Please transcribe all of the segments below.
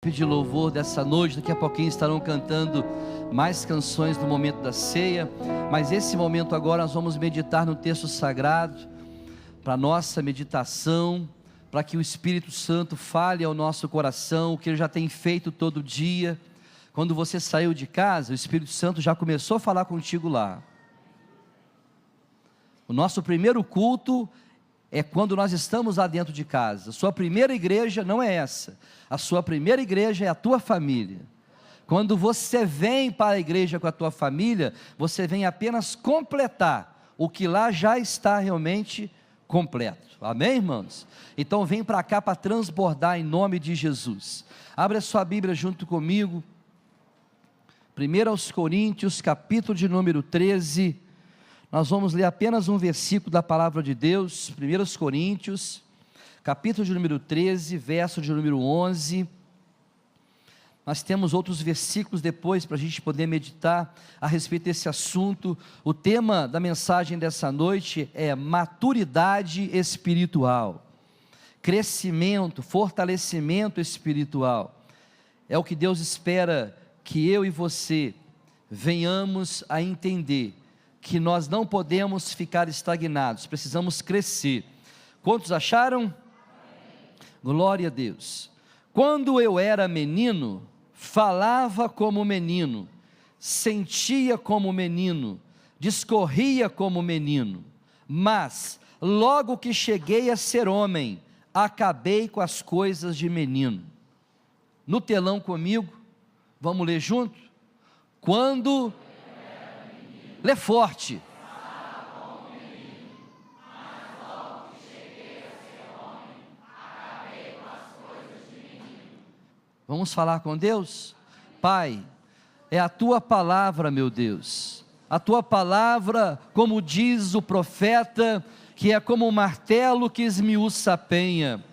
De louvor dessa noite, daqui a pouquinho estarão cantando mais canções no momento da ceia, mas esse momento agora nós vamos meditar no texto sagrado, para nossa meditação, para que o Espírito Santo fale ao nosso coração, o que Ele já tem feito todo dia. Quando você saiu de casa, o Espírito Santo já começou a falar contigo lá. O nosso primeiro culto é quando nós estamos lá dentro de casa. A sua primeira igreja não é essa. A sua primeira igreja é a tua família. Quando você vem para a igreja com a tua família, você vem apenas completar o que lá já está realmente completo. Amém, irmãos? Então vem para cá para transbordar em nome de Jesus. Abre a sua Bíblia junto comigo. 1 Coríntios, capítulo de número 13. Nós vamos ler apenas um versículo da palavra de Deus, 1 Coríntios, capítulo de número 13, verso de número 11, nós temos outros versículos depois, para a gente poder meditar a respeito desse assunto. O tema da mensagem dessa noite é maturidade espiritual, crescimento, fortalecimento espiritual, é o que Deus espera que eu e você venhamos a entender, que nós não podemos ficar estagnados, precisamos crescer. Quantos acharam? Amém. Glória a Deus. Quando eu era menino, falava como menino, sentia como menino, discorria como menino, mas logo que cheguei a ser homem, acabei com as coisas de menino. No telão comigo, vamos ler junto? Quando lê forte. Vamos falar com Deus? Pai, é a tua palavra, meu Deus, a tua palavra, como diz o profeta, que é como um martelo que esmiuça a penha.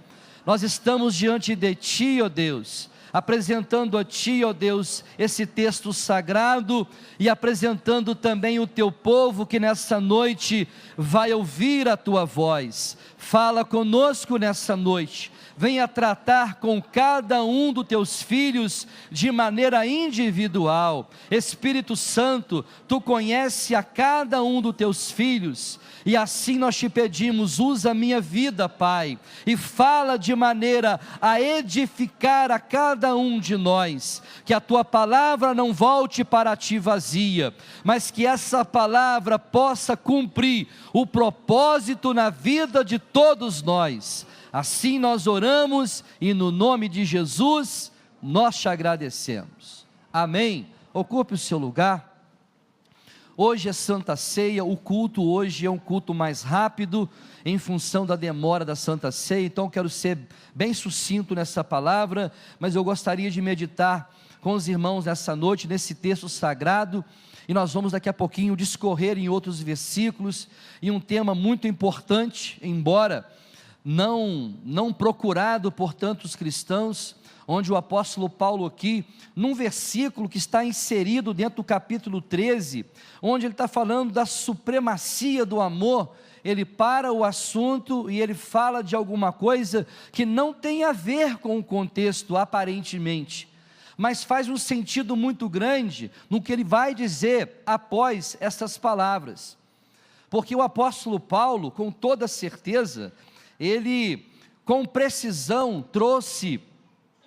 Nós estamos diante de ti, ó Deus, apresentando a ti, ó Deus, esse texto sagrado e apresentando também o teu povo que nessa noite vai ouvir a tua voz. Fala conosco nessa noite, venha tratar com cada um dos teus filhos de maneira individual. Espírito Santo, tu conhece a cada um dos teus filhos, e assim nós te pedimos, usa a minha vida, Pai, e fala de maneira a edificar a cada um de nós, que a tua palavra não volte para ti vazia, mas que essa palavra possa cumprir o propósito na vida de todos nós. Assim nós oramos e no nome de Jesus nós te agradecemos. Amém. Ocupe o seu lugar. Hoje é Santa Ceia, o culto hoje é um culto mais rápido, em função da demora da Santa Ceia, então eu quero ser bem sucinto nessa palavra, mas eu gostaria de meditar com os irmãos nessa noite, nesse texto sagrado, e nós vamos daqui a pouquinho discorrer em outros versículos, e um tema muito importante, embora não procurado por tantos cristãos, onde o apóstolo Paulo aqui, num versículo que está inserido dentro do capítulo 13, onde ele está falando da supremacia do amor, ele para o assunto e ele fala de alguma coisa que não tem a ver com o contexto aparentemente, mas faz um sentido muito grande no que ele vai dizer após essas palavras, porque o apóstolo Paulo, com toda certeza, ele com precisão trouxe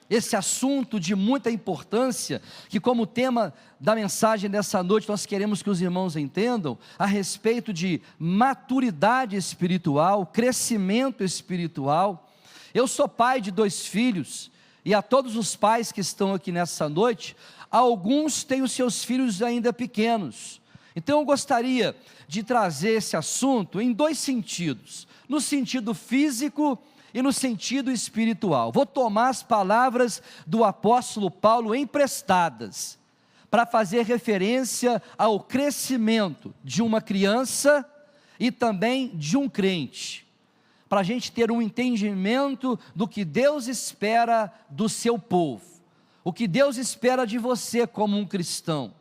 esse assunto de muita importância, que como tema da mensagem dessa noite, nós queremos que os irmãos entendam, a respeito de maturidade espiritual, crescimento espiritual. Eu sou pai de 2 filhos, e a todos os pais que estão aqui nessa noite, alguns têm os seus filhos ainda pequenos, então eu gostaria de trazer esse assunto em 2 sentidos, no sentido físico e no sentido espiritual. Vou tomar as palavras do apóstolo Paulo emprestadas, para fazer referência ao crescimento de uma criança e também de um crente, para a gente ter um entendimento do que Deus espera do seu povo, o que Deus espera de você como um cristão.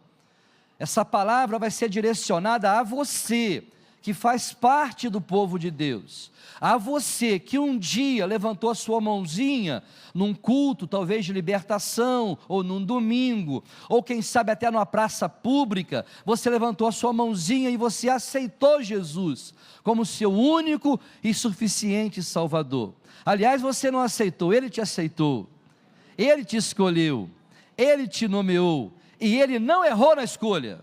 Essa palavra vai ser direcionada a você, que faz parte do povo de Deus. A você que um dia levantou a sua mãozinha num culto, talvez de libertação, ou num domingo, ou quem sabe até numa praça pública, você levantou a sua mãozinha e você aceitou Jesus como seu único e suficiente Salvador. Aliás, você não aceitou, Ele te aceitou, Ele te escolheu, Ele te nomeou, e Ele não errou na escolha.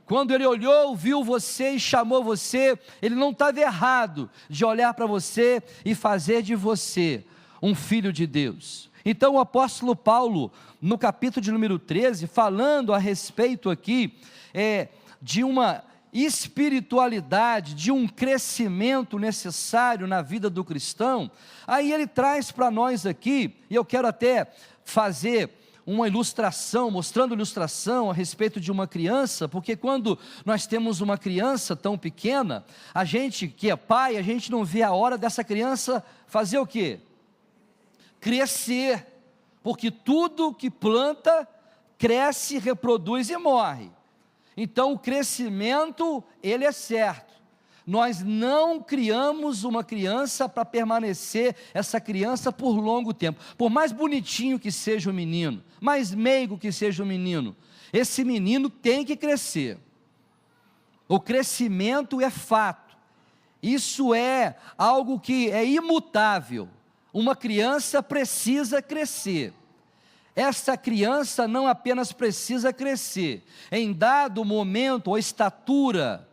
Quando Ele olhou, viu você e chamou você, Ele não estava errado de olhar para você e fazer de você um filho de Deus. Então o apóstolo Paulo, no capítulo de número 13, falando a respeito aqui, de uma espiritualidade, de um crescimento necessário na vida do cristão, aí ele traz para nós aqui, e eu quero até fazer uma ilustração, mostrando ilustração a respeito de uma criança, porque quando nós temos uma criança tão pequena, a gente que é pai, a gente não vê a hora dessa criança fazer o quê? Crescer, porque tudo que planta, cresce, reproduz e morre. Então o crescimento, ele é certo. Nós não criamos uma criança para permanecer essa criança por longo tempo. Por mais bonitinho que seja o menino, mais meigo que seja o menino, esse menino tem que crescer. O crescimento é fato. Isso é algo que é imutável. Uma criança precisa crescer. Essa criança não apenas precisa crescer, em dado momento ou estatura,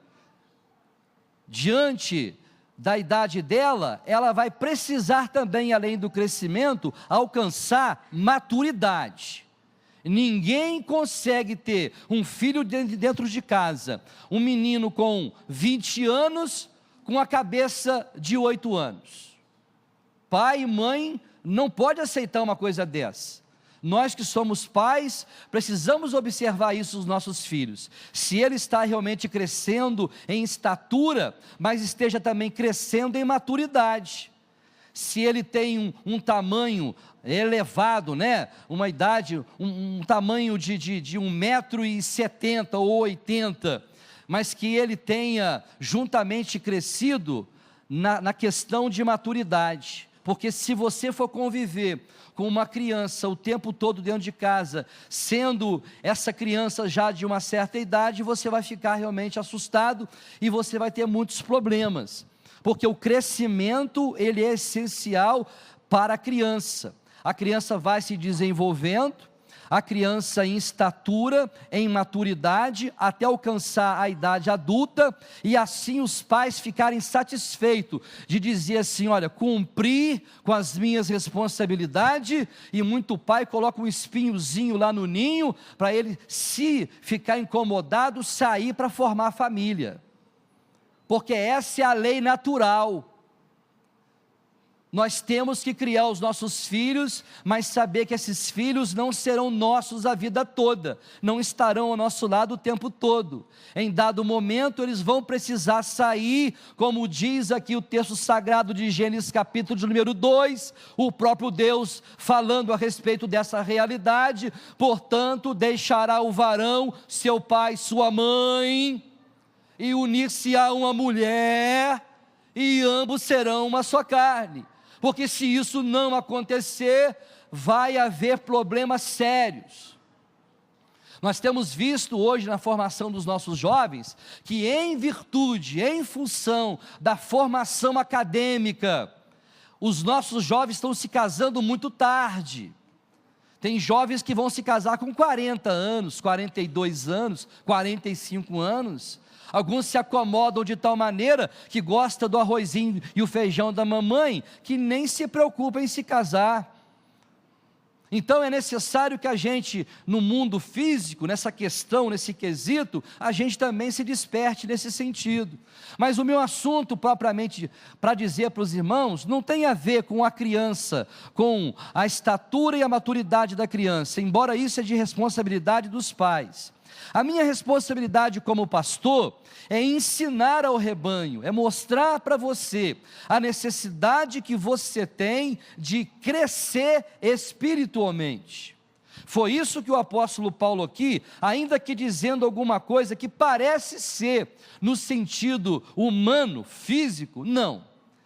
diante da idade dela, ela vai precisar também, além do crescimento, alcançar maturidade. Ninguém consegue ter um filho dentro de casa, um menino com 20 anos, com a cabeça de 8 anos. Pai e mãe não pode aceitar uma coisa dessa. Nós que somos pais, precisamos observar isso nos nossos filhos, se ele está realmente crescendo em estatura, mas esteja também crescendo em maturidade, se ele tem um tamanho elevado, né? Uma idade, um tamanho de 1,70 m ou 80, mas que ele tenha juntamente crescido na questão de maturidade, porque se você for conviver com uma criança o tempo todo dentro de casa, sendo essa criança já de uma certa idade, você vai ficar realmente assustado e você vai ter muitos problemas, porque o crescimento, ele é essencial para a criança vai se desenvolvendo, a criança em estatura, em maturidade, até alcançar a idade adulta, e assim os pais ficarem satisfeitos de dizer assim: olha, cumpri com as minhas responsabilidades, e muito pai coloca um espinhozinho lá no ninho, para ele, se ficar incomodado, sair para formar família, porque essa é a lei natural. Nós temos que criar os nossos filhos, mas saber que esses filhos não serão nossos a vida toda, não estarão ao nosso lado o tempo todo. Em dado momento eles vão precisar sair, como diz aqui o texto sagrado de Gênesis capítulo de número 2, o próprio Deus falando a respeito dessa realidade. Portanto, deixará o varão seu pai e sua mãe, e unir-se a uma mulher, e ambos serão uma só carne. Porque se isso não acontecer, vai haver problemas sérios. Nós temos visto hoje na formação dos nossos jovens, que em virtude, em função da formação acadêmica, os nossos jovens estão se casando muito tarde. Tem jovens que vão se casar com 40 anos, 42 anos, 45 anos, alguns se acomodam de tal maneira que gostam do arrozinho e o feijão da mamãe, que nem se preocupam em se casar. Então é necessário que a gente, no mundo físico, nessa questão, nesse quesito, a gente também se desperte nesse sentido. Mas o meu assunto propriamente, para dizer para os irmãos, não tem a ver com a criança, com a estatura e a maturidade da criança, embora isso é de responsabilidade dos pais. A minha responsabilidade como pastor é ensinar ao rebanho, é mostrar para você a necessidade que você tem de crescer espiritualmente. Foi isso que o apóstolo Paulo aqui, ainda que dizendo alguma coisa que parece ser no sentido humano, físico, não.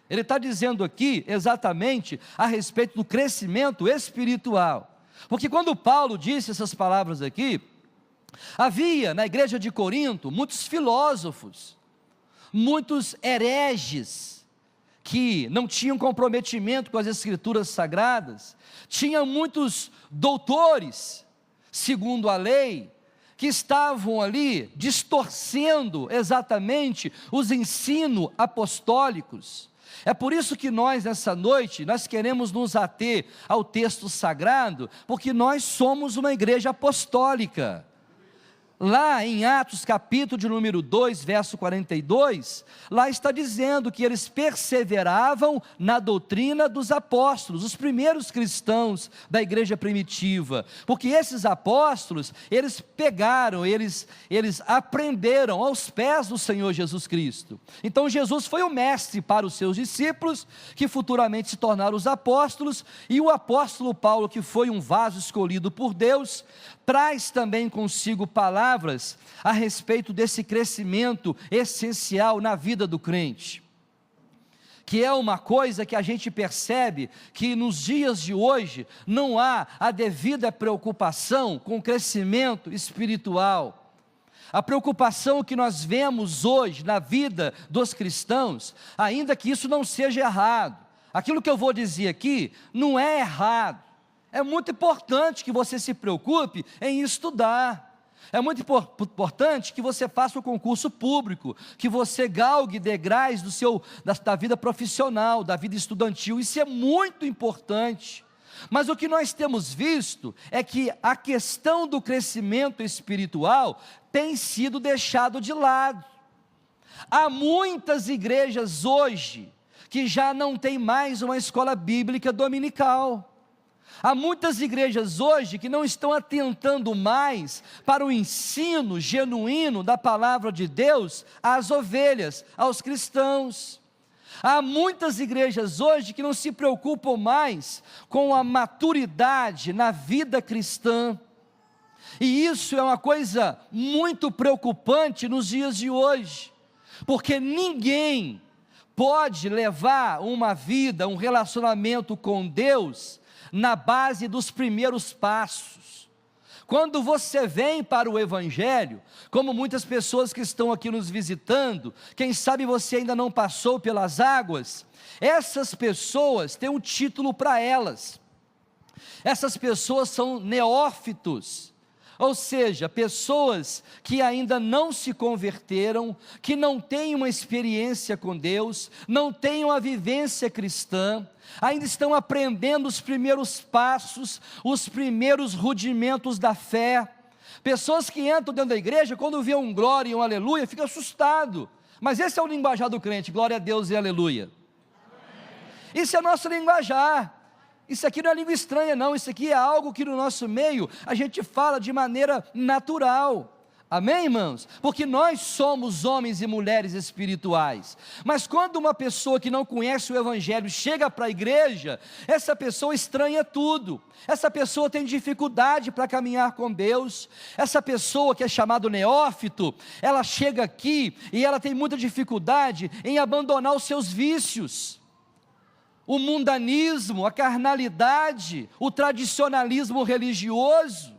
Ele está dizendo aqui exatamente a respeito do crescimento espiritual. Porque quando Paulo disse essas palavras aqui, havia na igreja de Corinto muitos filósofos, muitos hereges, que não tinham comprometimento com as escrituras sagradas, tinha muitos doutores, segundo a lei, que estavam ali distorcendo exatamente os ensinos apostólicos. É por isso que nós, nessa noite, nós queremos nos ater ao texto sagrado, porque nós somos uma igreja apostólica. Lá em Atos capítulo de número 2, verso 42, lá está dizendo que eles perseveravam na doutrina dos apóstolos, os primeiros cristãos da igreja primitiva, porque esses apóstolos, eles pegaram, eles aprenderam aos pés do Senhor Jesus Cristo. Então Jesus foi o mestre para os seus discípulos, que futuramente se tornaram os apóstolos, e o apóstolo Paulo, que foi um vaso escolhido por Deus, traz também consigo palavras a respeito desse crescimento essencial na vida do crente, que é uma coisa que a gente percebe que nos dias de hoje não há a devida preocupação com o crescimento espiritual. A preocupação que nós vemos hoje na vida dos cristãos, ainda que isso não seja errado, aquilo que eu vou dizer aqui não é errado. É muito importante que você se preocupe em estudar. É muito importante que você faça o concurso público, que você galgue degraus da vida profissional, da vida estudantil. Isso é muito importante. Mas o que nós temos visto é que a questão do crescimento espiritual tem sido deixado de lado. Há muitas igrejas hoje que já não tem mais uma escola bíblica dominical. Há muitas igrejas hoje que não estão atentando mais para o ensino genuíno da palavra de Deus às ovelhas, aos cristãos. Há muitas igrejas hoje que não se preocupam mais com a maturidade na vida cristã. E isso é uma coisa muito preocupante nos dias de hoje, porque ninguém pode levar uma vida, um relacionamento com Deus na base dos primeiros passos. Quando você vem para o Evangelho, como muitas pessoas que estão aqui nos visitando, quem sabe você ainda não passou pelas águas, essas pessoas têm um título para elas. Essas pessoas são neófitos, ou seja, pessoas que ainda não se converteram, que não têm uma experiência com Deus, não têm uma vivência cristã, ainda estão aprendendo os primeiros passos, os primeiros rudimentos da fé. Pessoas que entram dentro da igreja, quando vê um glória e um aleluia, fica assustado. Mas esse é o linguajar do crente, glória a Deus e aleluia. Isso é nosso linguajar. Isso aqui não é língua estranha não, isso aqui é algo que no nosso meio a gente fala de maneira natural. Amém, irmãos? Porque nós somos homens e mulheres espirituais. Mas quando uma pessoa que não conhece o Evangelho chega para a igreja, essa pessoa estranha tudo. Essa pessoa tem dificuldade para caminhar com Deus. Essa pessoa que é chamado neófito, ela chega aqui e ela tem muita dificuldade em abandonar os seus vícios. O mundanismo, a carnalidade, o tradicionalismo religioso.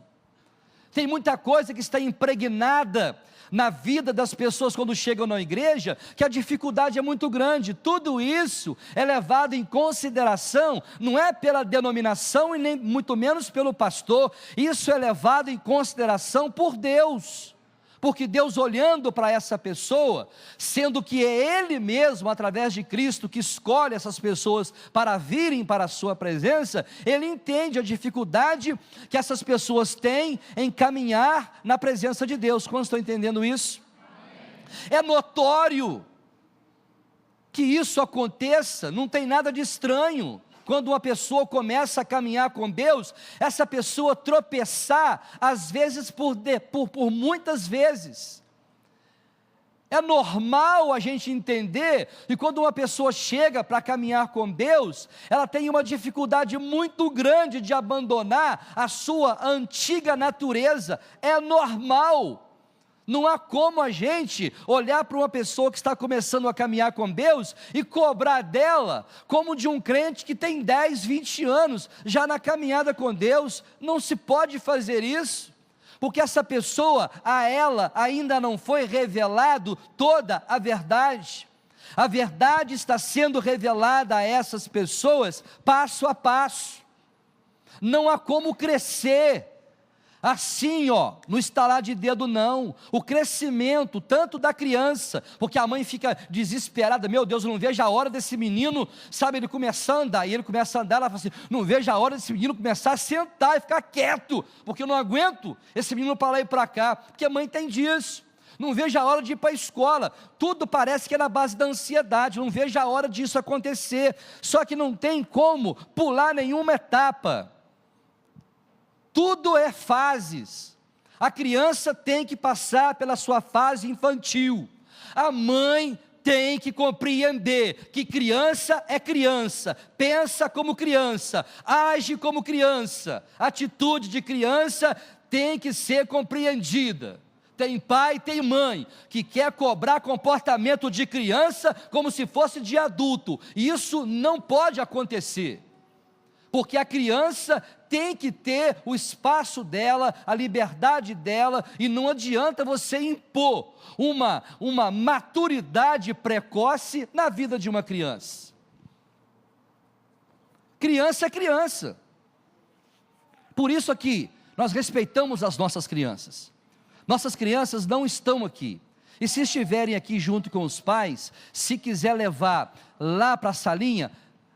Tem muita coisa que está impregnada na vida das pessoas quando chegam na igreja, que a dificuldade é muito grande. Tudo isso é levado em consideração, não é pela denominação e nem muito menos pelo pastor, isso é levado em consideração por Deus. Porque Deus, olhando para essa pessoa, sendo que é Ele mesmo, através de Cristo, que escolhe essas pessoas para virem para a sua presença, Ele entende a dificuldade que essas pessoas têm em caminhar na presença de Deus. Quantos estão entendendo isso? Amém. É notório que isso aconteça, não tem nada de estranho. Quando uma pessoa começa a caminhar com Deus, essa pessoa tropeçar, às vezes por muitas vezes, É normal a gente entender que quando uma pessoa chega para caminhar com Deus, ela tem uma dificuldade muito grande de abandonar a sua antiga natureza. É normal. Não há como a gente olhar para uma pessoa que está começando a caminhar com Deus e cobrar dela como de um crente que tem 10, 20 anos já na caminhada com Deus. Não se pode fazer isso, porque essa pessoa, a ela ainda não foi revelado toda a verdade. A verdade está sendo revelada a essas pessoas passo a passo. Não há como crescer assim, no estalar de dedo, não. O crescimento, tanto da criança, porque a mãe fica desesperada, meu Deus, eu não vejo a hora desse menino, sabe, ele começar a andar, e ele começa a andar, ela fala assim, não vejo a hora desse menino começar a sentar e ficar quieto, porque eu não aguento esse menino para lá e para cá, porque a mãe tem disso. Não vejo a hora de ir para a escola, tudo parece que é na base da ansiedade, não vejo a hora disso acontecer, só que não tem como pular nenhuma etapa. Tudo é fases. A criança tem que passar pela sua fase infantil. A mãe tem que compreender que criança é criança, pensa como criança, age como criança. A atitude de criança tem que ser compreendida. Tem pai, tem mãe que quer cobrar comportamento de criança como se fosse de adulto. E isso não pode acontecer. Porque a criança tem que ter o espaço dela, a liberdade dela, e não adianta você impor uma maturidade precoce na vida de uma criança. Criança é criança. Por isso aqui, nós respeitamos as nossas crianças. Nossas crianças não estão aqui. E se estiverem aqui junto com os pais, se quiser levar lá para a salinha,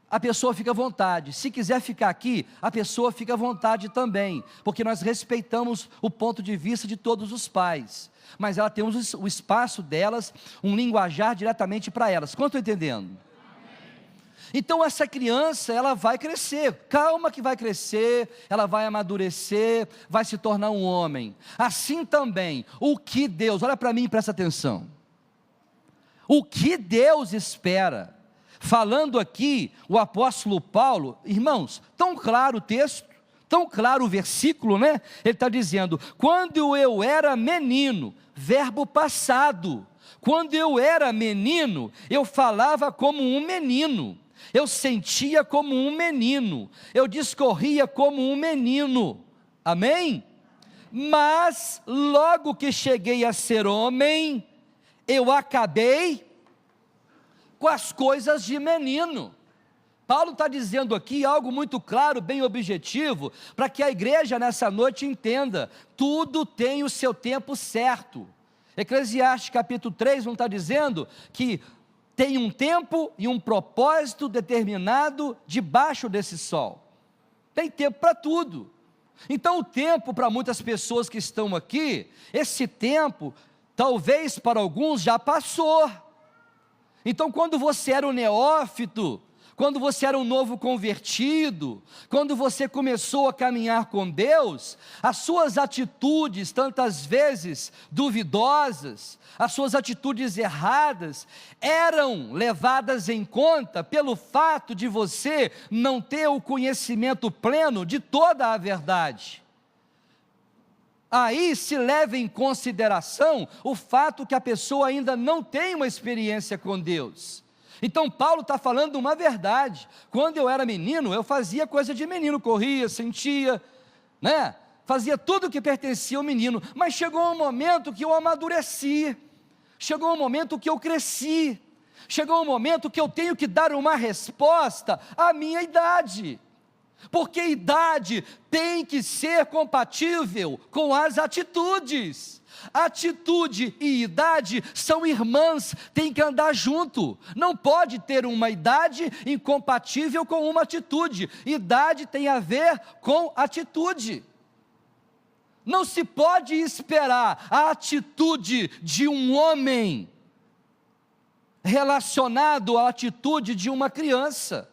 a pessoa fica à vontade. Se quiser ficar aqui, a pessoa fica à vontade também, porque nós respeitamos o ponto de vista de todos os pais, mas ela tem o espaço delas, um linguajar diretamente para elas. Quanto estou entendendo? Então essa criança, ela vai crescer, calma que vai crescer, ela vai amadurecer, vai se tornar um homem. Assim também, o que Deus, olha para mim e presta atenção, o que Deus espera. Falando aqui, o apóstolo Paulo, irmãos, tão claro o texto, tão claro o versículo, né? Ele está dizendo, quando eu era menino, verbo passado, quando eu era menino, eu falava como um menino, eu sentia como um menino, eu discorria como um menino, amém? Mas, logo que cheguei a ser homem, eu acabei com as coisas de menino. Paulo está dizendo aqui algo muito claro, bem objetivo, para que a igreja nessa noite entenda, tudo tem o seu tempo certo. Eclesiastes capítulo 3 não está dizendo que tem um tempo e um propósito determinado debaixo desse sol. Tem tempo para tudo. Então o tempo para muitas pessoas que estão aqui, esse tempo, talvez para alguns já passou. Então quando você era um neófito, quando você era um novo convertido, quando você começou a caminhar com Deus, as suas atitudes, tantas vezes duvidosas, as suas atitudes erradas, eram levadas em conta pelo fato de você não ter o conhecimento pleno de toda a verdade. Aí se leva em consideração o fato que a pessoa ainda não tem uma experiência com Deus. Então Paulo está falando uma verdade. Quando eu era menino, eu fazia coisa de menino, corria, sentia, né? Fazia tudo que pertencia ao menino, mas chegou um momento que eu amadureci, chegou um momento que eu cresci, chegou um momento que eu tenho que dar uma resposta à minha idade, porque idade tem que ser compatível com as atitudes. Atitude e idade são irmãs, tem que andar junto, não pode ter uma idade incompatível com uma atitude. Idade tem a ver com atitude. Não se pode esperar a atitude de um homem relacionado à atitude de uma criança.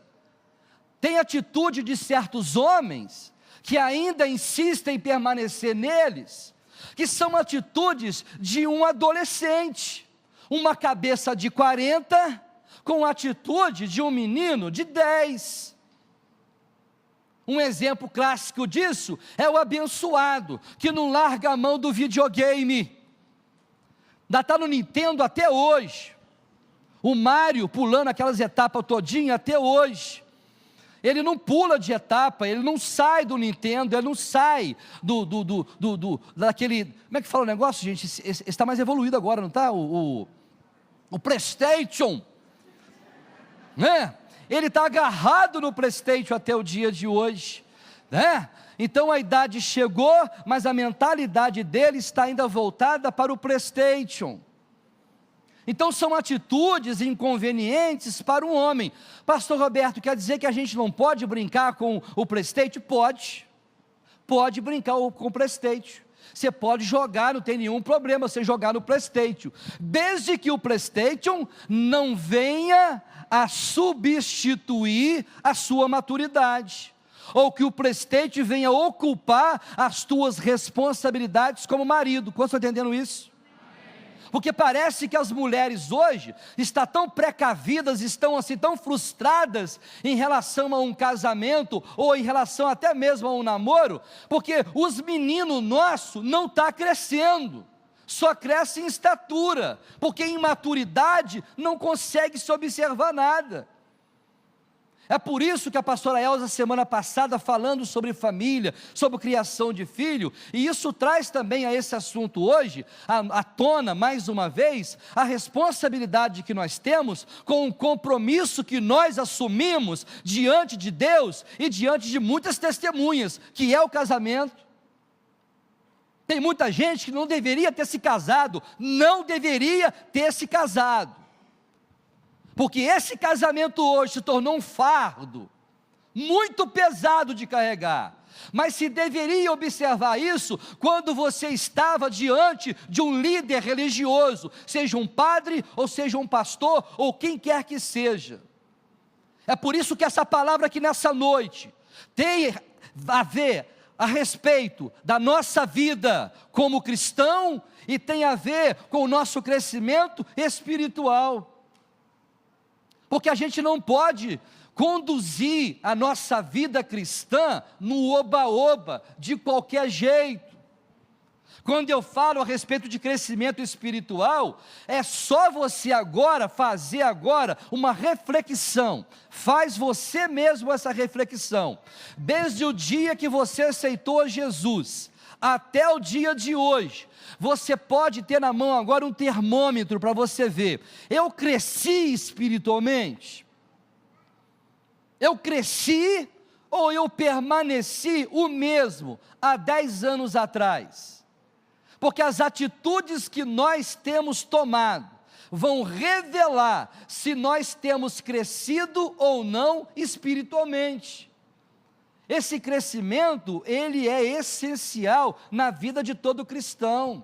Tem atitude de certos homens que ainda insistem em permanecer neles, que são atitudes de um adolescente uma cabeça de 40 com a atitude de um menino de 10. Um exemplo clássico disso é o abençoado, que não larga a mão do videogame. Ainda está no Nintendo até hoje. O Mario pulando aquelas etapas todinha até hoje. Ele não pula de etapa, ele não sai do Nintendo, ele não sai daquele... Como é que fala o negócio, gente? Esse está mais evoluído agora, não está? O PlayStation. Né? Ele está agarrado no PlayStation até o dia de hoje. Né? Então a idade chegou, mas a mentalidade dele está ainda voltada para o PlayStation. Então são atitudes inconvenientes para um homem. Pastor Roberto, quer dizer que a gente não pode brincar com o PlayStation? Pode brincar com o PlayStation. Você pode jogar, não tem nenhum problema você jogar no PlayStation, desde que o PlayStation não venha a substituir a sua maturidade, ou que o PlayStation venha ocupar as tuas responsabilidades como marido. Quantos estão entendendo isso? Porque parece que as mulheres hoje estão tão precavidas, estão assim tão frustradas em relação a um casamento, ou em relação até mesmo a um namoro, porque os meninos nossos não estão crescendo, só crescem em estatura, porque em maturidade não consegue se observar nada. É por isso que a pastora Elza, semana passada, falando sobre família, sobre criação de filho, e isso traz também a esse assunto hoje, à tona, mais uma vez, a responsabilidade que nós temos com o compromisso que nós assumimos diante de Deus e diante de muitas testemunhas, que é o casamento. Tem muita gente que não deveria ter se casado, porque esse casamento hoje se tornou um fardo, muito pesado de carregar, mas se deveria observar isso, quando você estava diante de um líder religioso, seja um padre, ou seja um pastor, ou quem quer que seja. É por isso que essa palavra aqui nessa noite, tem a ver a respeito da nossa vida como cristão, e tem a ver com o nosso crescimento espiritual. Porque a gente não pode conduzir a nossa vida cristã no oba-oba, de qualquer jeito. Quando eu falo a respeito de crescimento espiritual, é só você fazer uma reflexão. Faz você mesmo essa reflexão. Desde o dia que você aceitou Jesus, até o dia de hoje, você pode ter na mão agora um termômetro para você ver. Eu cresci espiritualmente? Eu cresci ou eu permaneci o mesmo há 10 anos atrás? Porque as atitudes que nós temos tomado vão revelar se nós temos crescido ou não espiritualmente. Esse crescimento, ele é essencial na vida de todo cristão.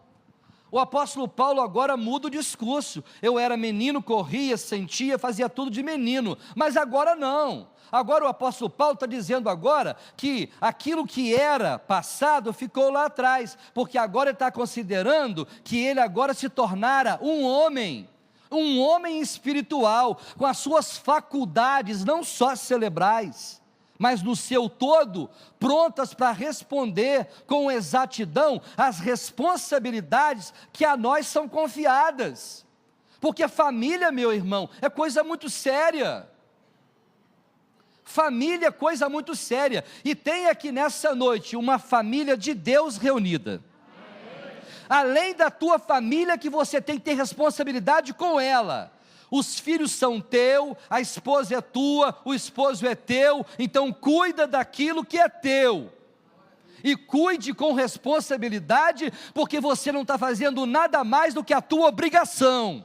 O apóstolo Paulo agora muda o discurso. Eu era menino, corria, sentia, fazia tudo de menino, mas agora não. Agora o apóstolo Paulo está dizendo agora que aquilo que era passado ficou lá atrás, porque agora ele está considerando que ele agora se tornara um homem espiritual, com as suas faculdades não só cerebrais, mas no seu todo, prontas para responder com exatidão as responsabilidades que a nós são confiadas. Porque família, meu irmão, é coisa muito séria. Família é coisa muito séria. E tem aqui nessa noite uma família de Deus reunida. Além da tua família, que você tem que ter responsabilidade com ela. Os filhos são teu, a esposa é tua, o esposo é teu, então cuida daquilo que é teu, e cuide com responsabilidade, porque você não está fazendo nada mais do que a tua obrigação,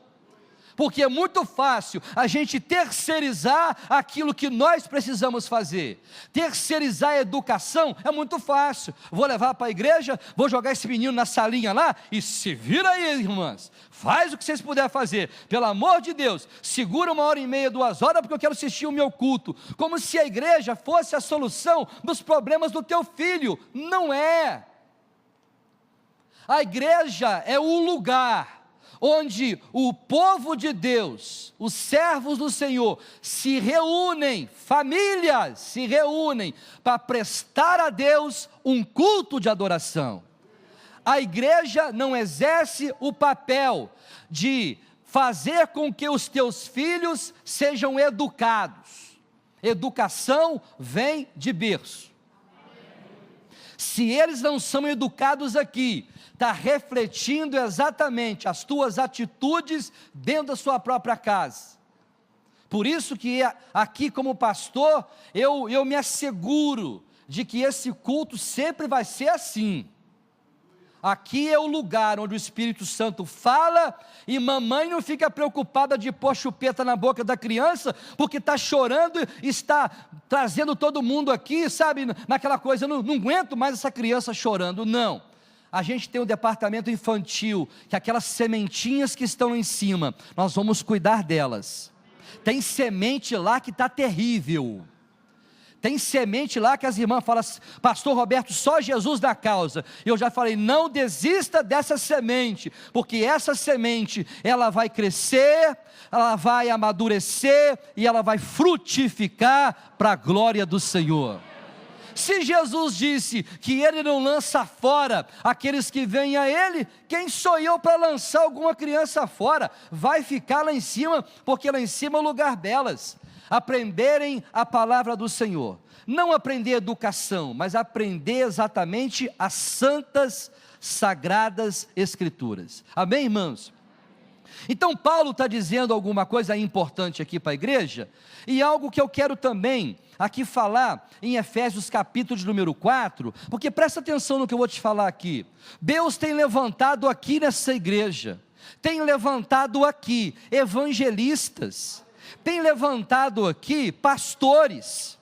porque é muito fácil a gente terceirizar aquilo que nós precisamos fazer. Terceirizar a educação é muito fácil. Vou levar para a igreja, vou jogar esse menino na salinha lá, e se vira aí, irmãs, faz o que vocês puderem fazer, pelo amor de Deus, segura 1h30, 2 horas, porque eu quero assistir o meu culto, como se a igreja fosse a solução dos problemas do teu filho. Não é. A igreja é o lugar onde o povo de Deus, os servos do Senhor, se reúnem, famílias se reúnem, para prestar a Deus um culto de adoração. A igreja não exerce o papel de fazer com que os teus filhos sejam educados. Educação vem de berço. Se eles não são educados aqui, está refletindo exatamente as tuas atitudes dentro da sua própria casa. Por isso que aqui como pastor, eu me asseguro de que esse culto sempre vai ser assim. Aqui é o lugar onde o Espírito Santo fala, e mamãe não fica preocupada de pôr chupeta na boca da criança, porque está chorando e está trazendo todo mundo aqui, sabe, naquela coisa, não aguento mais essa criança chorando, não. A gente tem um departamento infantil, que aquelas sementinhas que estão lá em cima, nós vamos cuidar delas. Tem semente lá que está terrível. Tem semente lá que as irmãs falam, pastor Roberto, só Jesus dá causa. Eu já falei, não desista dessa semente, porque essa semente, ela vai crescer, ela vai amadurecer, e ela vai frutificar para a glória do Senhor. Se Jesus disse que Ele não lança fora aqueles que vêm a Ele, quem sou eu para lançar alguma criança fora? Vai ficar lá em cima, porque lá em cima é o lugar delas. Aprenderem a palavra do Senhor, não aprender educação, mas aprender exatamente as santas, sagradas Escrituras, amém, irmãos? Então Paulo está dizendo alguma coisa importante aqui para a igreja, e algo que eu quero também aqui falar em Efésios capítulo de número 4, porque presta atenção no que eu vou te falar aqui. Deus tem levantado aqui nessa igreja, tem levantado aqui evangelistas, tem levantado aqui pastores,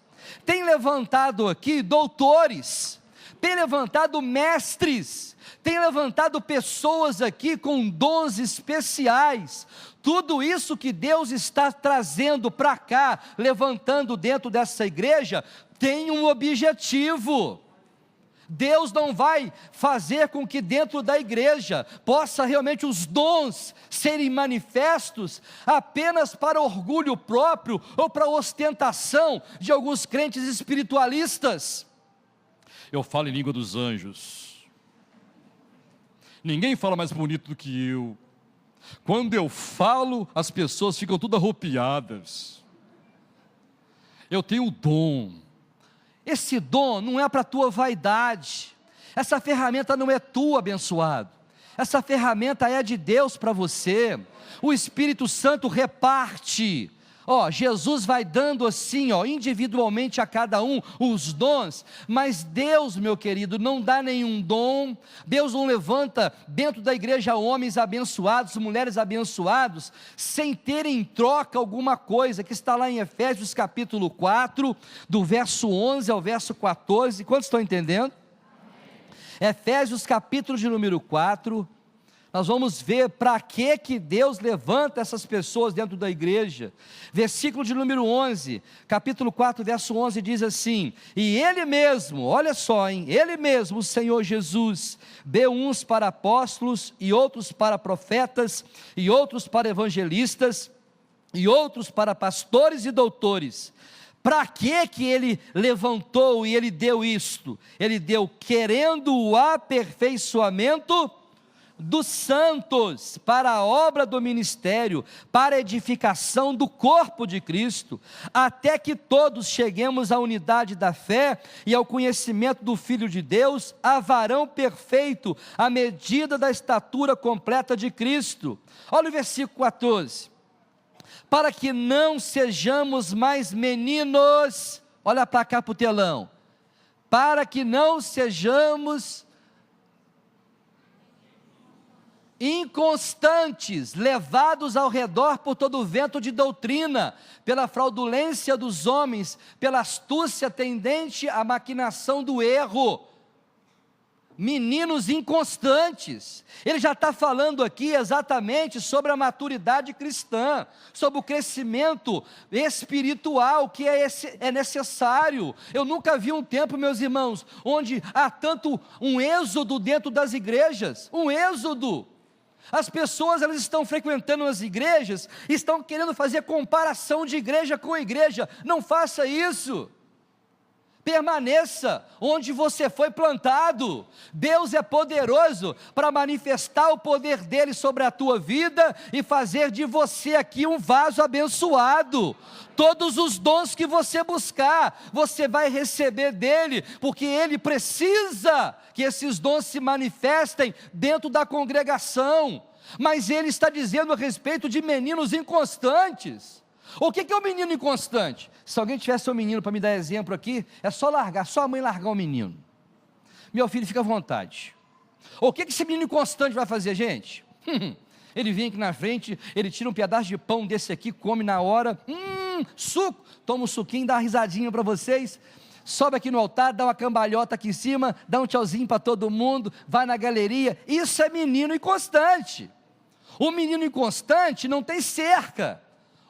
tem levantado aqui doutores, tem levantado mestres, tem levantado pessoas aqui com dons especiais. Tudo isso que Deus está trazendo para cá, levantando dentro dessa igreja, tem um objetivo. Deus não vai fazer com que dentro da igreja possa realmente os dons serem manifestos apenas para orgulho próprio ou para ostentação de alguns crentes espiritualistas. Eu falo em língua dos anjos. Ninguém fala mais bonito do que eu. Quando eu falo, as pessoas ficam todas arrepiadas. Eu tenho o dom. Esse dom não é para a tua vaidade, essa ferramenta não é tua, abençoado, essa ferramenta é de Deus para você. O Espírito Santo reparte, Jesus vai dando assim, individualmente a cada um os dons, mas Deus, meu querido, não dá nenhum dom. Deus não levanta dentro da igreja homens abençoados, mulheres abençoados, sem ter em troca alguma coisa, que está lá em Efésios capítulo 4, do verso 11 ao verso 14, quantos estão entendendo? Efésios capítulo de número 4, nós vamos ver para que Deus levanta essas pessoas dentro da igreja. Versículo de número 11, capítulo 4, verso 11 diz assim: e Ele mesmo, olha só, Ele mesmo, o Senhor Jesus, deu uns para apóstolos, e outros para profetas, e outros para evangelistas, e outros para pastores e doutores. Para que Ele levantou e Ele deu isto? Ele deu querendo o aperfeiçoamento dos santos, para a obra do ministério, para a edificação do corpo de Cristo, até que todos cheguemos à unidade da fé e ao conhecimento do Filho de Deus, a varão perfeito, à medida da estatura completa de Cristo. Olha o versículo 14, para que não sejamos mais meninos, olha para cá para o telão, para que não sejamos inconstantes, levados ao redor por todo o vento de doutrina, pela fraudulência dos homens, pela astúcia tendente à maquinação do erro. Meninos inconstantes. Ele já está falando aqui exatamente sobre a maturidade cristã, sobre o crescimento espiritual que é necessário. Eu nunca vi um tempo, meus irmãos, onde há tanto um êxodo dentro das igrejas, um êxodo. As pessoas, elas estão frequentando as igrejas, estão querendo fazer comparação de igreja com igreja. Não faça isso. Permaneça onde você foi plantado. Deus é poderoso para manifestar o poder dele sobre a tua vida e fazer de você aqui um vaso abençoado. Todos os dons que você buscar, você vai receber dele, porque ele precisa que esses dons se manifestem dentro da congregação. Mas ele está dizendo a respeito de meninos inconstantes. O que é um menino inconstante? Se alguém tivesse um menino para me dar exemplo aqui, é só largar, só a mãe largar o menino. Meu filho, fica à vontade. O que esse menino inconstante vai fazer, gente? Ele vem aqui na frente, ele tira um pedaço de pão desse aqui, come na hora, suco, toma um suquinho, dá uma risadinha para vocês, sobe aqui no altar, dá uma cambalhota aqui em cima, dá um tchauzinho para todo mundo, vai na galeria. Isso é menino inconstante. O menino inconstante não tem cerca.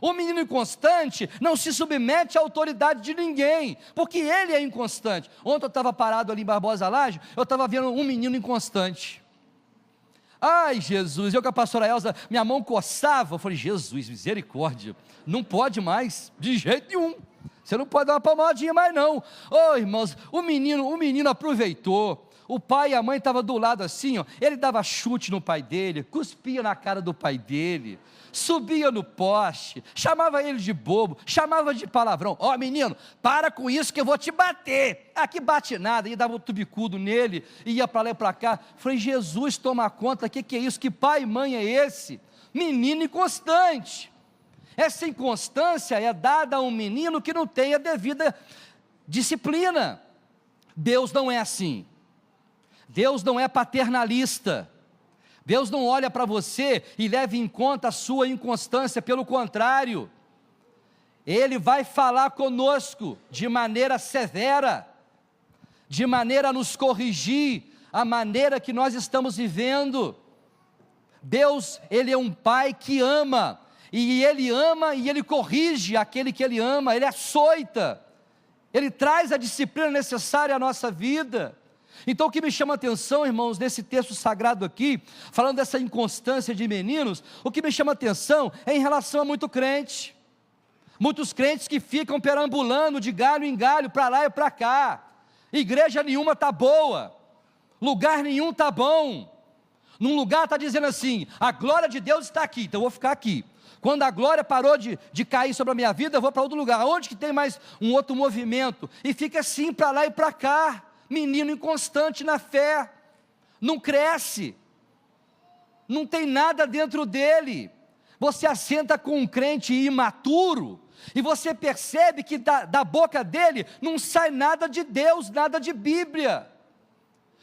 O menino inconstante não se submete à autoridade de ninguém, porque ele é inconstante. Ontem eu estava parado ali em Barbosa Laje, eu estava vendo um menino inconstante. Ai, Jesus, eu com a pastora Elza, minha mão coçava, eu falei, Jesus, misericórdia, não pode mais, de jeito nenhum, você não pode dar uma palmadinha mais não. Ô irmãos, o menino aproveitou. O pai e a mãe estavam do lado assim, ó, ele dava chute no pai dele, cuspia na cara do pai dele, subia no poste, chamava ele de bobo, chamava de palavrão. Ó menino, para com isso que eu vou te bater. Aqui bate nada, e dava um tubicudo nele, e ia para lá e para cá. Falei, Jesus, toma conta, que é isso? Que pai e mãe é esse? Menino inconstante. Essa inconstância é dada a um menino que não tem a devida disciplina. Deus não é assim. Deus não é paternalista. Deus não olha para você e leva em conta a sua inconstância, pelo contrário, Ele vai falar conosco de maneira severa, de maneira a nos corrigir, a maneira que nós estamos vivendo. Deus, Ele é um Pai que ama, e Ele corrige aquele que Ele ama, Ele açoita, Ele traz a disciplina necessária à nossa vida. Então o que me chama a atenção, irmãos, nesse texto sagrado aqui, falando dessa inconstância de meninos, o que me chama a atenção é em relação a muitos crentes que ficam perambulando de galho em galho, para lá e para cá. Igreja nenhuma está boa, lugar nenhum está bom. Num lugar está dizendo assim, a glória de Deus está aqui, então eu vou ficar aqui. Quando a glória parou de cair sobre a minha vida, eu vou para outro lugar, onde que tem mais um outro movimento, e fica assim para lá e para cá. Menino inconstante na fé, não cresce, não tem nada dentro dele. Você assenta com um crente imaturo, e você percebe que da boca dele não sai nada de Deus, nada de Bíblia.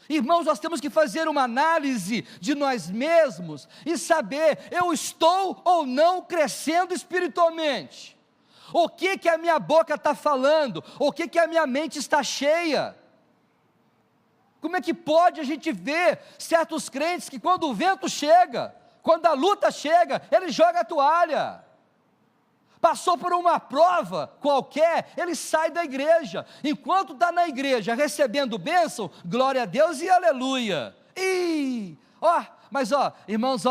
Irmãos, nós temos que fazer uma análise de nós mesmos, e saber, eu estou ou não crescendo espiritualmente? O que a minha boca está falando? O que a minha mente está cheia? Como é que pode a gente ver certos crentes que quando o vento chega, quando a luta chega, ele joga a toalha? Passou por uma prova qualquer, ele sai da igreja. Enquanto está na igreja recebendo bênção, glória a Deus e aleluia. Mas irmãos,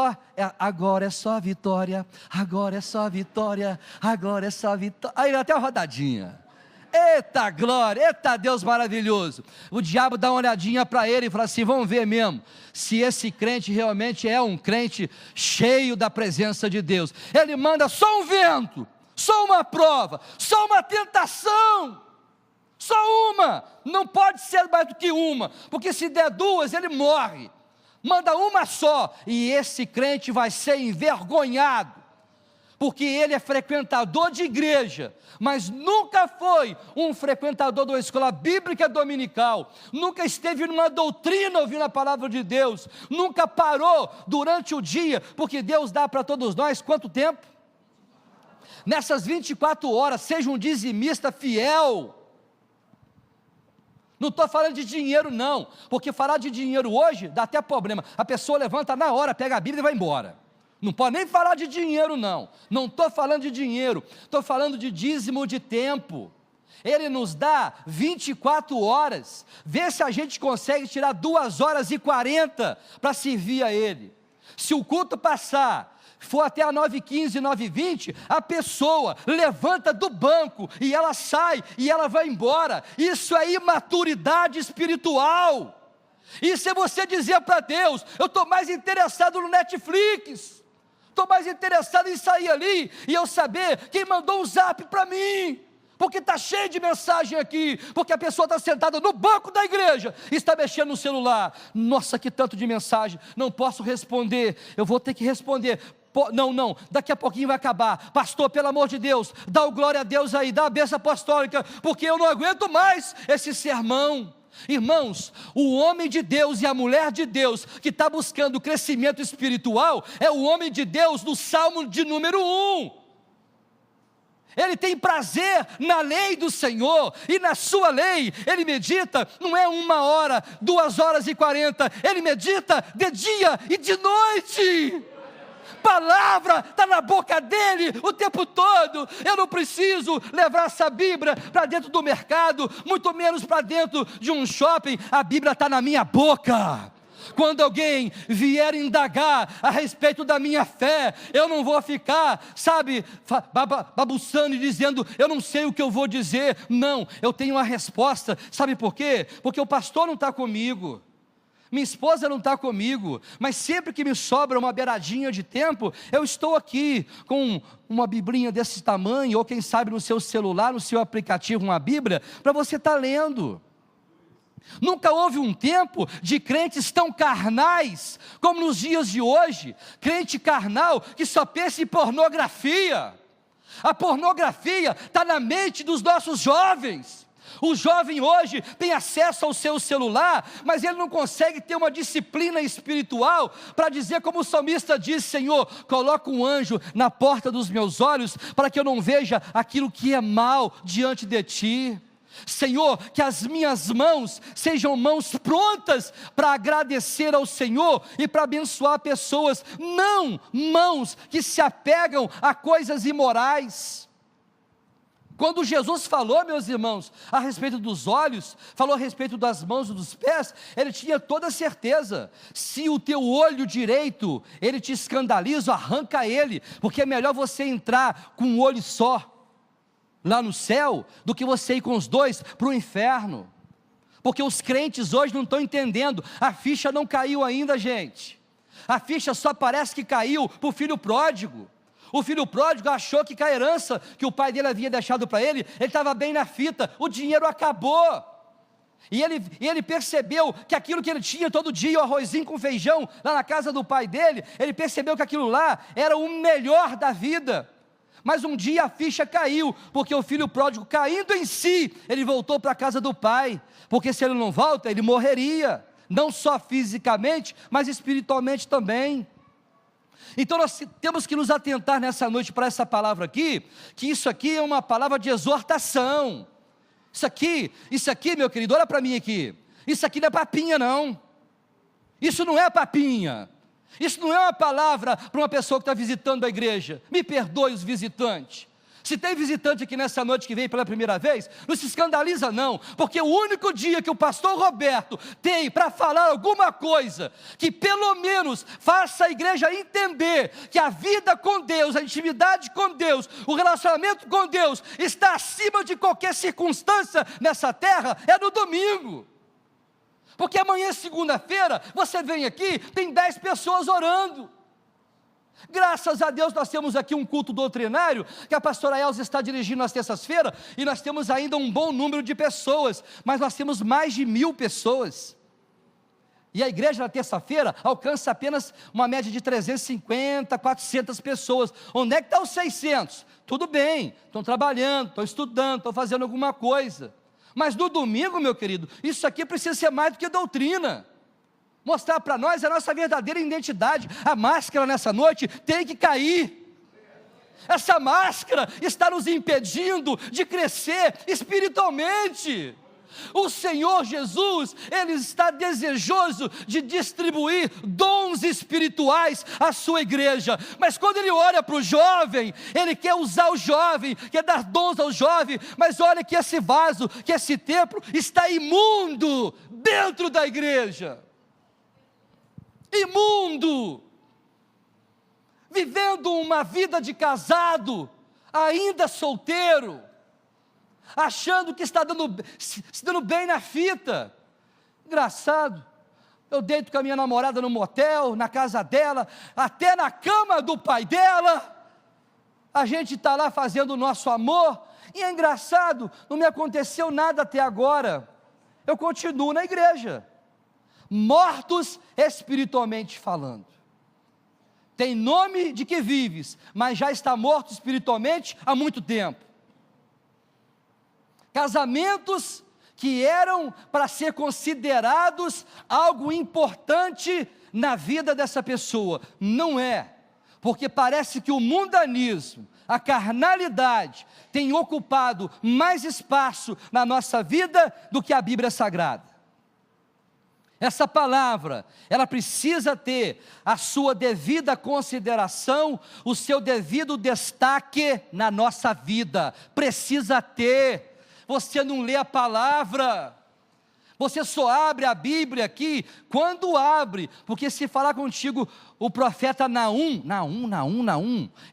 agora é só vitória, agora é só vitória, agora é só vitória. Aí até uma rodadinha. Eita glória, eita Deus maravilhoso. O diabo dá uma olhadinha para ele e fala assim, vamos ver mesmo, se esse crente realmente é um crente cheio da presença de Deus. Ele manda só um vento, só uma prova, só uma tentação, só uma, não pode ser mais do que uma, porque se der duas ele morre. Manda uma só, e esse crente vai ser envergonhado, porque ele é frequentador de igreja, mas nunca foi um frequentador de uma escola bíblica dominical, nunca esteve numa doutrina ouvindo a palavra de Deus, nunca parou durante o dia, porque Deus dá para todos nós quanto tempo? Nessas 24 horas, seja um dizimista fiel. Não estou falando de dinheiro não, porque falar de dinheiro hoje dá até problema, a pessoa levanta na hora, pega a Bíblia e vai embora. Não pode nem falar de dinheiro não estou falando de dinheiro, estou falando de dízimo de tempo. Ele nos dá 24 horas, vê se a gente consegue tirar 2 horas e 40 para servir a Ele. Se o culto passar, for até a 9h15, 9h20, a pessoa levanta do banco, e ela sai, e ela vai embora. Isso é imaturidade espiritual. Isso é você dizer para Deus: eu estou mais interessado no Netflix, estou mais interessado em sair ali, e eu saber quem mandou um zap para mim, porque está cheio de mensagem aqui, porque a pessoa está sentada no banco da igreja, e está mexendo no celular. Nossa, que tanto de mensagem, não posso responder, eu vou ter que responder. Não, daqui a pouquinho vai acabar. Pastor, pelo amor de Deus, dá o glória a Deus aí, dá a bênção apostólica, porque eu não aguento mais esse sermão. Irmãos, o homem de Deus e a mulher de Deus que está buscando crescimento espiritual, é o homem de Deus no Salmo de número 1. Ele tem prazer na lei do Senhor, e na sua lei ele medita, não é 1 hora, 2h40, ele medita de dia e de noite. Palavra está na boca dele o tempo todo. Eu não preciso levar essa Bíblia para dentro do mercado, muito menos para dentro de um shopping. A Bíblia está na minha boca. Quando alguém vier indagar a respeito da minha fé, eu não vou ficar, babuçando e dizendo: eu não sei o que eu vou dizer. Não, eu tenho uma resposta. Sabe por quê? Porque o pastor não está comigo, minha esposa não está comigo, mas sempre que me sobra uma beiradinha de tempo, eu estou aqui com uma biblinha desse tamanho, ou quem sabe no seu celular, no seu aplicativo, uma Bíblia, para você estar lendo. Nunca houve um tempo de crentes tão carnais como nos dias de hoje. Crente carnal que só pensa em pornografia. A pornografia está na mente dos nossos jovens. O jovem hoje tem acesso ao seu celular, mas ele não consegue ter uma disciplina espiritual para dizer como o salmista diz: Senhor, coloca um anjo na porta dos meus olhos, para que eu não veja aquilo que é mal diante de Ti. Senhor, que as minhas mãos sejam mãos prontas para agradecer ao Senhor e para abençoar pessoas, não mãos que se apegam a coisas imorais. Quando Jesus falou, meus irmãos, a respeito dos olhos, falou a respeito das mãos e dos pés, ele tinha toda certeza: se o teu olho direito, ele te escandaliza, arranca ele, porque é melhor você entrar com um olho só, lá no céu, do que você ir com os dois para o inferno. Porque os crentes hoje não estão entendendo, a ficha não caiu ainda, gente. A ficha só parece que caiu para o filho pródigo. O filho pródigo achou que com a herança que o pai dele havia deixado para ele estava bem na fita, o dinheiro acabou, e ele percebeu que aquilo que ele tinha todo dia, o arrozinho com feijão, lá na casa do pai dele, ele percebeu que aquilo lá era o melhor da vida. Mas um dia a ficha caiu, porque o filho pródigo, caindo em si, ele voltou para a casa do pai, porque se ele não volta, ele morreria, não só fisicamente, mas espiritualmente também. Então nós temos que nos atentar nessa noite para essa palavra aqui, que isso aqui é uma palavra de exortação. Isso aqui, meu querido, olha para mim aqui, isso aqui não é papinha não, isso não é papinha, isso não é uma palavra para uma pessoa que está visitando a igreja. Me perdoe os visitantes, se tem visitante aqui nessa noite que veio pela primeira vez, não se escandaliza não, porque o único dia que o pastor Roberto tem para falar alguma coisa, que pelo menos faça a igreja entender que a vida com Deus, a intimidade com Deus, o relacionamento com Deus, está acima de qualquer circunstância nessa terra, é no domingo. Porque amanhã, segunda-feira, você vem aqui, tem 10 pessoas orando. Graças a Deus nós temos aqui um culto doutrinário, que a pastora Elza está dirigindo nas terças-feiras, e nós temos ainda um bom número de pessoas, mas nós temos mais de 1000 pessoas, e a igreja na terça-feira alcança apenas uma média de 350, 400 pessoas. Onde é que estão os 600? Tudo bem, estão trabalhando, estão estudando, estão fazendo alguma coisa, mas no domingo, meu querido, isso aqui precisa ser mais do que doutrina, mostrar para nós a nossa verdadeira identidade. A máscara nessa noite tem que cair. Essa máscara está nos impedindo de crescer espiritualmente. O Senhor Jesus, Ele está desejoso de distribuir dons espirituais à sua igreja, mas quando Ele olha para o jovem, Ele quer usar o jovem, quer dar dons ao jovem, mas olha que esse vaso, que esse templo está imundo dentro da igreja. Imundo. vivendo uma vida de casado, ainda solteiro, achando que está se dando bem na fita. Engraçado, eu deito com a minha namorada no motel, na casa dela, até na cama do pai dela, a gente está lá fazendo o nosso amor, e é engraçado, não me aconteceu nada até agora, eu continuo na igreja, mortos espiritualmente falando. Tem nome de que vives, mas já está morto espiritualmente há muito tempo. Casamentos que eram para ser considerados algo importante na vida dessa pessoa, não é, porque parece que o mundanismo, a carnalidade, tem ocupado mais espaço na nossa vida do que a Bíblia Sagrada. Essa palavra, ela precisa ter a sua devida consideração, o seu devido destaque na nossa vida, precisa ter. Você não lê a palavra, você só abre a Bíblia aqui quando abre, porque se falar contigo o profeta Naum,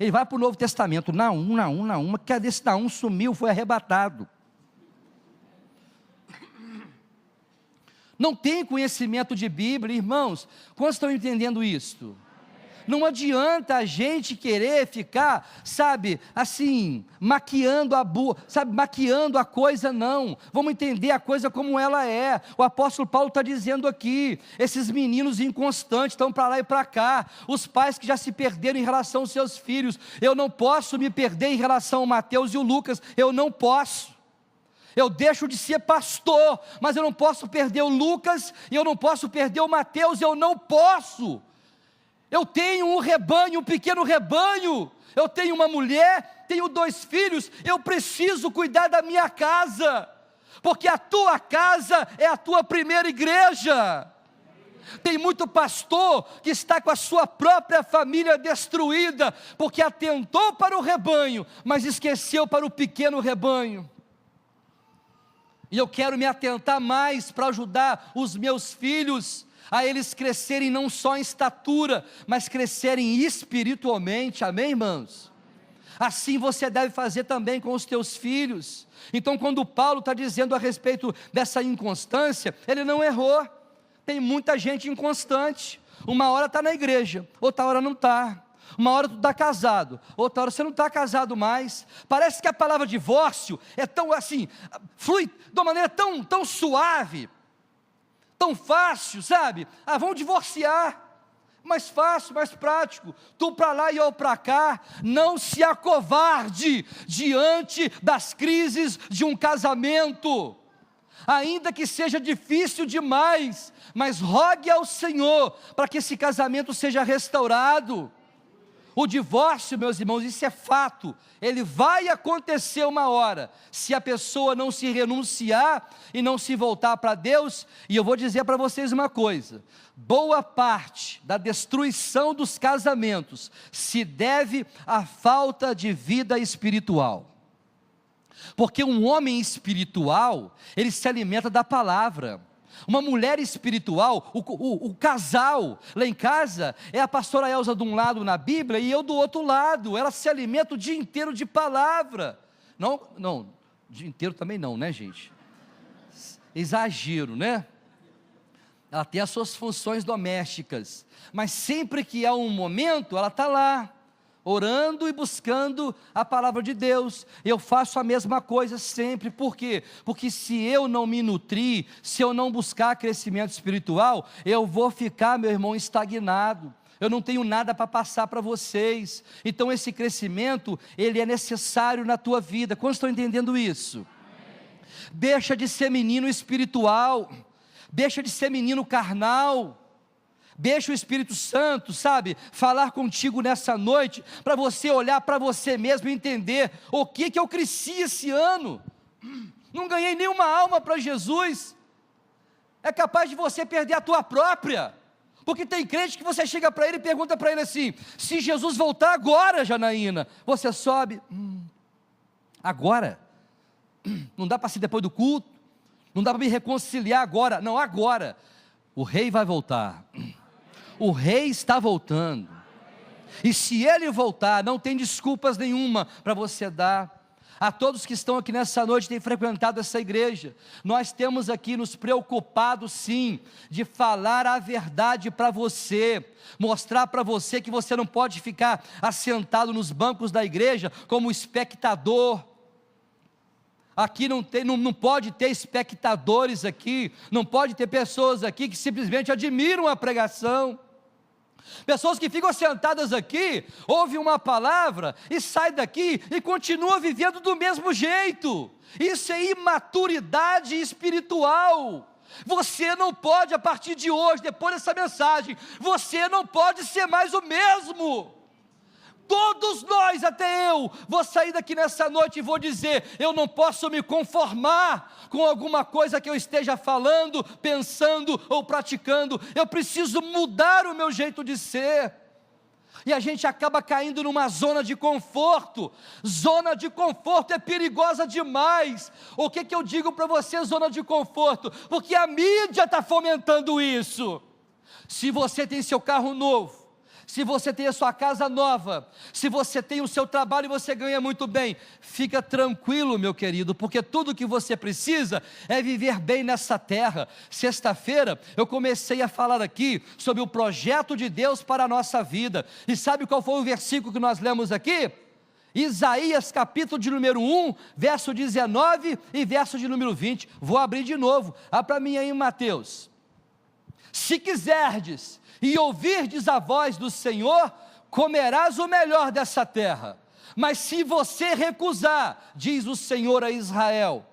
ele vai para o Novo Testamento, Naum, cadê esse Naum? Sumiu, foi arrebatado. Não tem conhecimento de Bíblia, irmãos, quantos estão entendendo isto? Não adianta a gente querer ficar, sabe, assim, maquiando a coisa, não. Vamos entender a coisa como ela é. O apóstolo Paulo está dizendo aqui, esses meninos inconstantes estão para lá e para cá, os pais que já se perderam em relação aos seus filhos, eu não posso me perder em relação ao Mateus e o Lucas, eu não posso. Eu deixo de ser pastor, mas eu não posso perder o Lucas, e eu não posso perder o Mateus, eu não posso. Eu tenho um rebanho, um pequeno rebanho, eu tenho uma mulher, tenho 2 filhos, eu preciso cuidar da minha casa, porque a tua casa é a tua primeira igreja. Tem muito pastor que está com a sua própria família destruída, porque atentou para o rebanho, mas esqueceu para o pequeno rebanho. E eu quero me atentar mais para ajudar os meus filhos, a eles crescerem não só em estatura, mas crescerem espiritualmente, amém, irmãos? Assim você deve fazer também com os teus filhos. Então, quando Paulo está dizendo a respeito dessa inconstância, ele não errou. Tem muita gente inconstante, uma hora está na igreja, outra hora não está. Uma hora tu está casado, outra hora você não está casado mais. Parece que a palavra divórcio é tão assim, flui de uma maneira tão suave, tão fácil, sabe? Vamos divorciar, mais fácil, mais prático, tu para lá e eu para cá. Não se acovarde diante das crises de um casamento, ainda que seja difícil demais, mas rogue ao Senhor, para que esse casamento seja restaurado. O divórcio, meus irmãos, isso é fato, ele vai acontecer uma hora, se a pessoa não se renunciar e não se voltar para Deus. E eu vou dizer para vocês uma coisa, boa parte da destruição dos casamentos se deve à falta de vida espiritual, porque um homem espiritual, ele se alimenta da palavra. Uma mulher espiritual, o casal, lá em casa, é a pastora Elza de um lado na Bíblia e eu do outro lado, ela se alimenta o dia inteiro de palavra. Não, o dia inteiro também não, né, gente? Exagero, né? Ela tem as suas funções domésticas, mas sempre que há um momento, ela está lá, orando e buscando a palavra de Deus. Eu faço a mesma coisa sempre. Por quê? Porque se eu não me nutrir, se eu não buscar crescimento espiritual, eu vou ficar, meu irmão, estagnado. Eu não tenho nada para passar para vocês. Então esse crescimento, ele é necessário na tua vida. Quantos estão entendendo isso? Deixa de ser menino espiritual, deixa de ser menino carnal. Deixa o Espírito Santo, sabe, falar contigo nessa noite, para você olhar para você mesmo e entender o que eu cresci esse ano. Não ganhei nenhuma alma para Jesus. É capaz de você perder a tua própria, porque tem crente que você chega para ele e pergunta para ele assim: se Jesus voltar agora, Janaína, você sobe? Agora? Não dá para ser depois do culto? Não dá para me reconciliar agora? Não, agora. O rei vai voltar. O rei está voltando. E se Ele voltar, não tem desculpas nenhuma para você dar. A todos que estão aqui nessa noite, têm frequentado essa igreja, nós temos aqui nos preocupado sim, de falar a verdade para você, mostrar para você que você não pode ficar assentado nos bancos da igreja como espectador. Aqui não pode ter espectadores aqui, não pode ter pessoas aqui que simplesmente admiram a pregação. Pessoas que ficam sentadas aqui, ouvem uma palavra e saem daqui e continuam vivendo do mesmo jeito. Isso é imaturidade espiritual. Você não pode, a partir de hoje, depois dessa mensagem, você não pode ser mais o mesmo. Todos nós, até eu, vou sair daqui nessa noite e vou dizer: eu não posso me conformar com alguma coisa que eu esteja falando, pensando ou praticando. Eu preciso mudar o meu jeito de ser. E a gente acaba caindo numa zona de conforto. Zona de conforto é perigosa demais. O que eu digo para você, zona de conforto? Porque a mídia está fomentando isso. Se você tem seu carro novo, se você tem a sua casa nova, se você tem o seu trabalho e você ganha muito bem, fica tranquilo, meu querido, porque tudo que você precisa é viver bem nessa terra. Sexta-feira eu comecei a falar aqui sobre o projeto de Deus para a nossa vida, e sabe qual foi o versículo que nós lemos aqui? Isaías capítulo de número 1, verso 19 e verso de número 20, vou abrir de novo, para mim aí em Mateus. Se quiserdes e ouvirdes a voz do Senhor, comerás o melhor dessa terra. Mas se você recusar, diz o Senhor a Israel,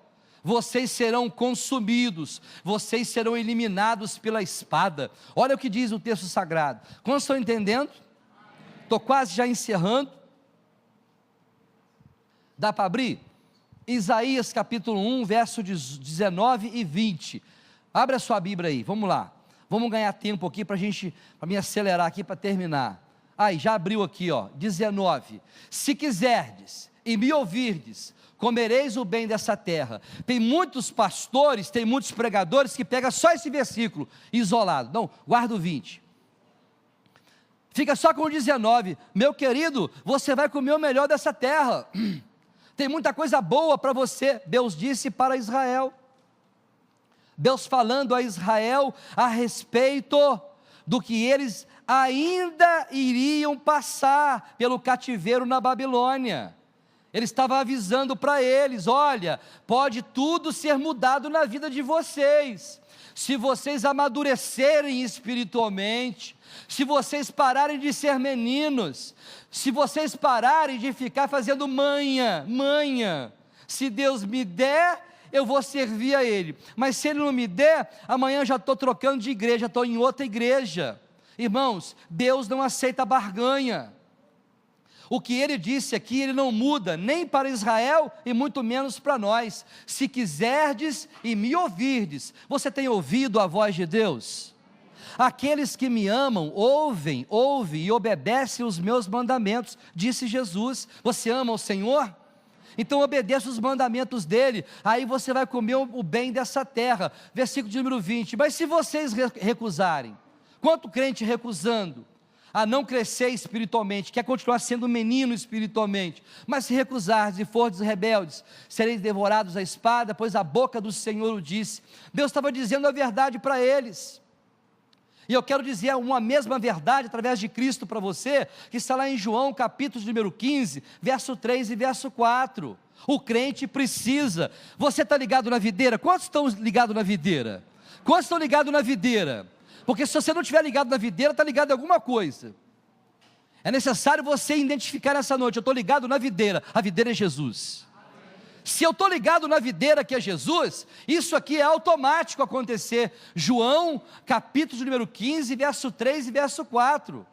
vocês serão consumidos, vocês serão eliminados pela espada. Olha o que diz o texto sagrado. Quantos estão entendendo? Estou quase já encerrando. Dá para abrir? Isaías capítulo 1, verso 19 e 20. Abre a sua Bíblia aí, vamos lá. Vamos ganhar tempo aqui para me acelerar aqui para terminar. Aí, já abriu aqui, 19. Se quiserdes e me ouvirdes, comereis o bem dessa terra. Tem muitos pastores, tem muitos pregadores que pegam só esse versículo isolado. Não, guarda o 20. Fica só com o 19. Meu querido, você vai comer o melhor dessa terra. Tem muita coisa boa para você, Deus disse para Israel. Deus falando a Israel a respeito do que eles ainda iriam passar pelo cativeiro na Babilônia. Ele estava avisando para eles: olha, pode tudo ser mudado na vida de vocês, se vocês amadurecerem espiritualmente, se vocês pararem de ser meninos, se vocês pararem de ficar fazendo manha, se Deus me der, eu vou servir a Ele, mas se Ele não me der, amanhã eu já estou trocando de igreja, estou em outra igreja. Irmãos, Deus não aceita barganha. O que Ele disse aqui, Ele não muda, nem para Israel e muito menos para nós. Se quiserdes e me ouvirdes, você tem ouvido a voz de Deus? Aqueles que me amam, ouvem e obedecem os meus mandamentos, disse Jesus. Você ama o Senhor? Então obedeça os mandamentos dele, aí você vai comer o bem dessa terra. Versículo de número 20, mas se vocês recusarem, quanto crente recusando a não crescer espiritualmente, quer continuar sendo menino espiritualmente, mas se recusardes e fordes rebeldes, sereis devorados à espada, pois a boca do Senhor o disse. Deus estava dizendo a verdade para eles, e eu quero dizer uma mesma verdade através de Cristo para você, que está lá em João capítulo número 15, verso 3 e verso 4, o crente precisa. Você está ligado na videira? Quantos estão ligados na videira? Quantos estão ligados na videira? Porque se você não estiver ligado na videira, está ligado em alguma coisa. É necessário você identificar nessa noite: eu estou ligado na videira, a videira é Jesus. Se eu estou ligado na videira que é Jesus, isso aqui é automático acontecer. João, capítulo número 15, verso 3 e verso 4.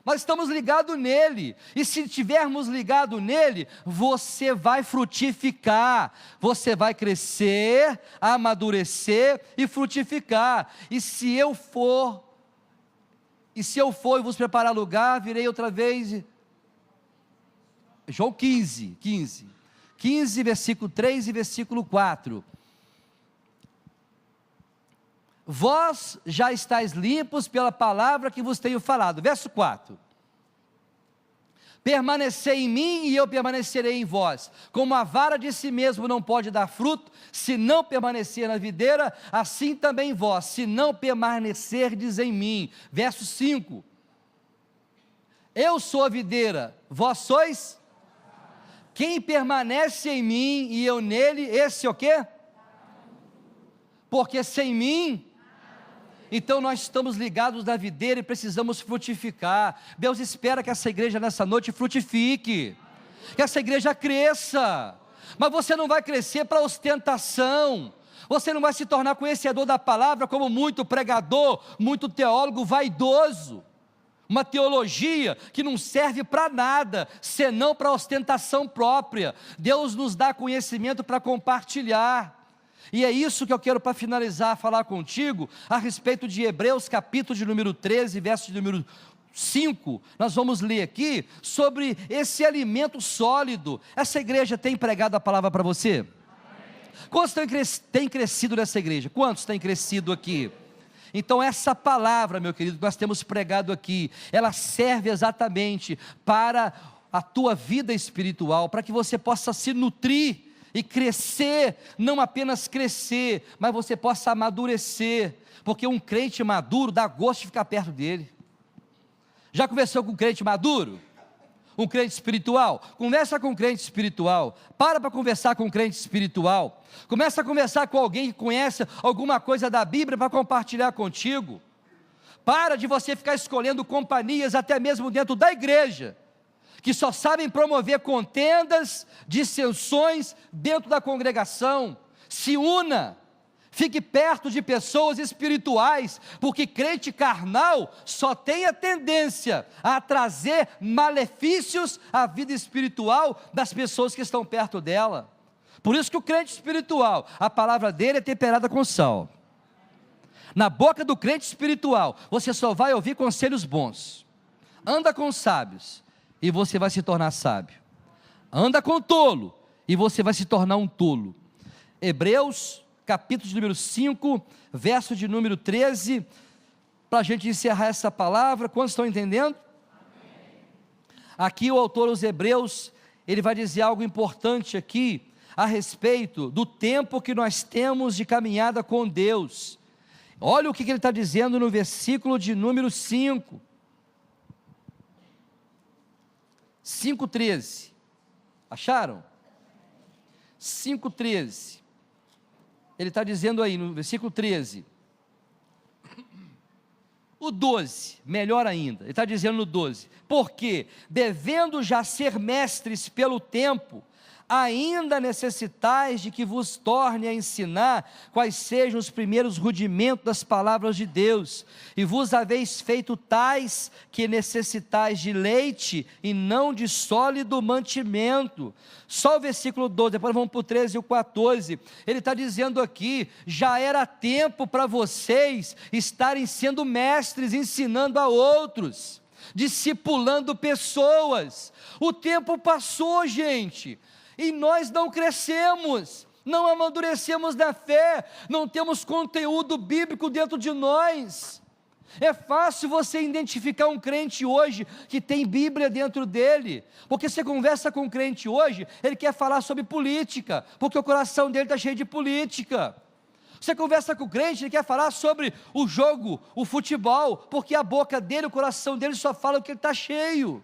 Nós estamos ligados nele, e se estivermos ligados nele, você vai frutificar, você vai crescer, amadurecer e frutificar. E se eu for e vos preparar lugar, virei outra vez. João 15, versículo 3 e versículo 4. Vós já estáis limpos pela palavra que vos tenho falado. Verso 4. Permanecei em mim e eu permanecerei em vós. Como a vara de si mesmo não pode dar fruto, se não permanecer na videira, assim também vós, se não permanecerdes em mim. Verso 5. Eu sou a videira, vós sois? Quem permanece em mim e eu nele, esse é o quê? Porque sem mim... Então nós estamos ligados na videira e precisamos frutificar. Deus espera que essa igreja nessa noite frutifique, que essa igreja cresça, mas você não vai crescer para ostentação, você não vai se tornar conhecedor da palavra como muito pregador, muito teólogo vaidoso, uma teologia que não serve para nada, senão para ostentação própria. Deus nos dá conhecimento para compartilhar. E é isso que eu quero, para finalizar, falar contigo, a respeito de Hebreus, capítulo de número 13, verso de número 5, nós vamos ler aqui, sobre esse alimento sólido. Essa igreja tem pregado a palavra para você? Amém. Quantos têm crescido nessa igreja? Quantos têm crescido aqui? Então essa palavra, meu querido, que nós temos pregado aqui, ela serve exatamente para a tua vida espiritual, para que você possa se nutrir, e crescer, não apenas crescer, mas você possa amadurecer, porque um crente maduro dá gosto de ficar perto dele. Já conversou com um crente maduro? Um crente espiritual? Conversa com um crente espiritual, para conversar com um crente espiritual, começa a conversar com alguém que conhece alguma coisa da Bíblia para compartilhar contigo. Para de você ficar escolhendo companhias até mesmo dentro da igreja, que só sabem promover contendas, dissensões dentro da congregação. Se una, fique perto de pessoas espirituais, porque crente carnal só tem a tendência a trazer malefícios à vida espiritual das pessoas que estão perto dela. Por isso que o crente espiritual, a palavra dele é temperada com sal. Na boca do crente espiritual, você só vai ouvir conselhos bons. Anda com os sábios, e você vai se tornar sábio. Anda com o tolo, e você vai se tornar um tolo. Hebreus, capítulo de número 5, verso de número 13, para a gente encerrar essa palavra. Quantos estão entendendo? Amém. Aqui o autor aos Hebreus, ele vai dizer algo importante aqui, a respeito do tempo que nós temos de caminhada com Deus. Olha o que ele está dizendo no versículo de número 5. 5,13, acharam? 5,13, ele está dizendo aí no versículo 13, o 12, melhor ainda, ele está dizendo no 12, porque devendo já ser mestres pelo tempo, ainda necessitais de que vos torne a ensinar quais sejam os primeiros rudimentos das palavras de Deus, e vos haveis feito tais que necessitais de leite e não de sólido mantimento. Só o versículo 12, depois vamos para o 13 e o 14, ele está dizendo aqui, já era tempo para vocês estarem sendo mestres, ensinando a outros, discipulando pessoas. O tempo passou, gente, e nós não crescemos, não amadurecemos na fé, não temos conteúdo bíblico dentro de nós. É fácil você identificar um crente hoje que tem Bíblia dentro dele, porque você conversa com um crente hoje, ele quer falar sobre política, porque o coração dele está cheio de política. Você conversa com o crente, ele quer falar sobre o jogo, o futebol, porque a boca dele, o coração dele só fala o que ele está cheio.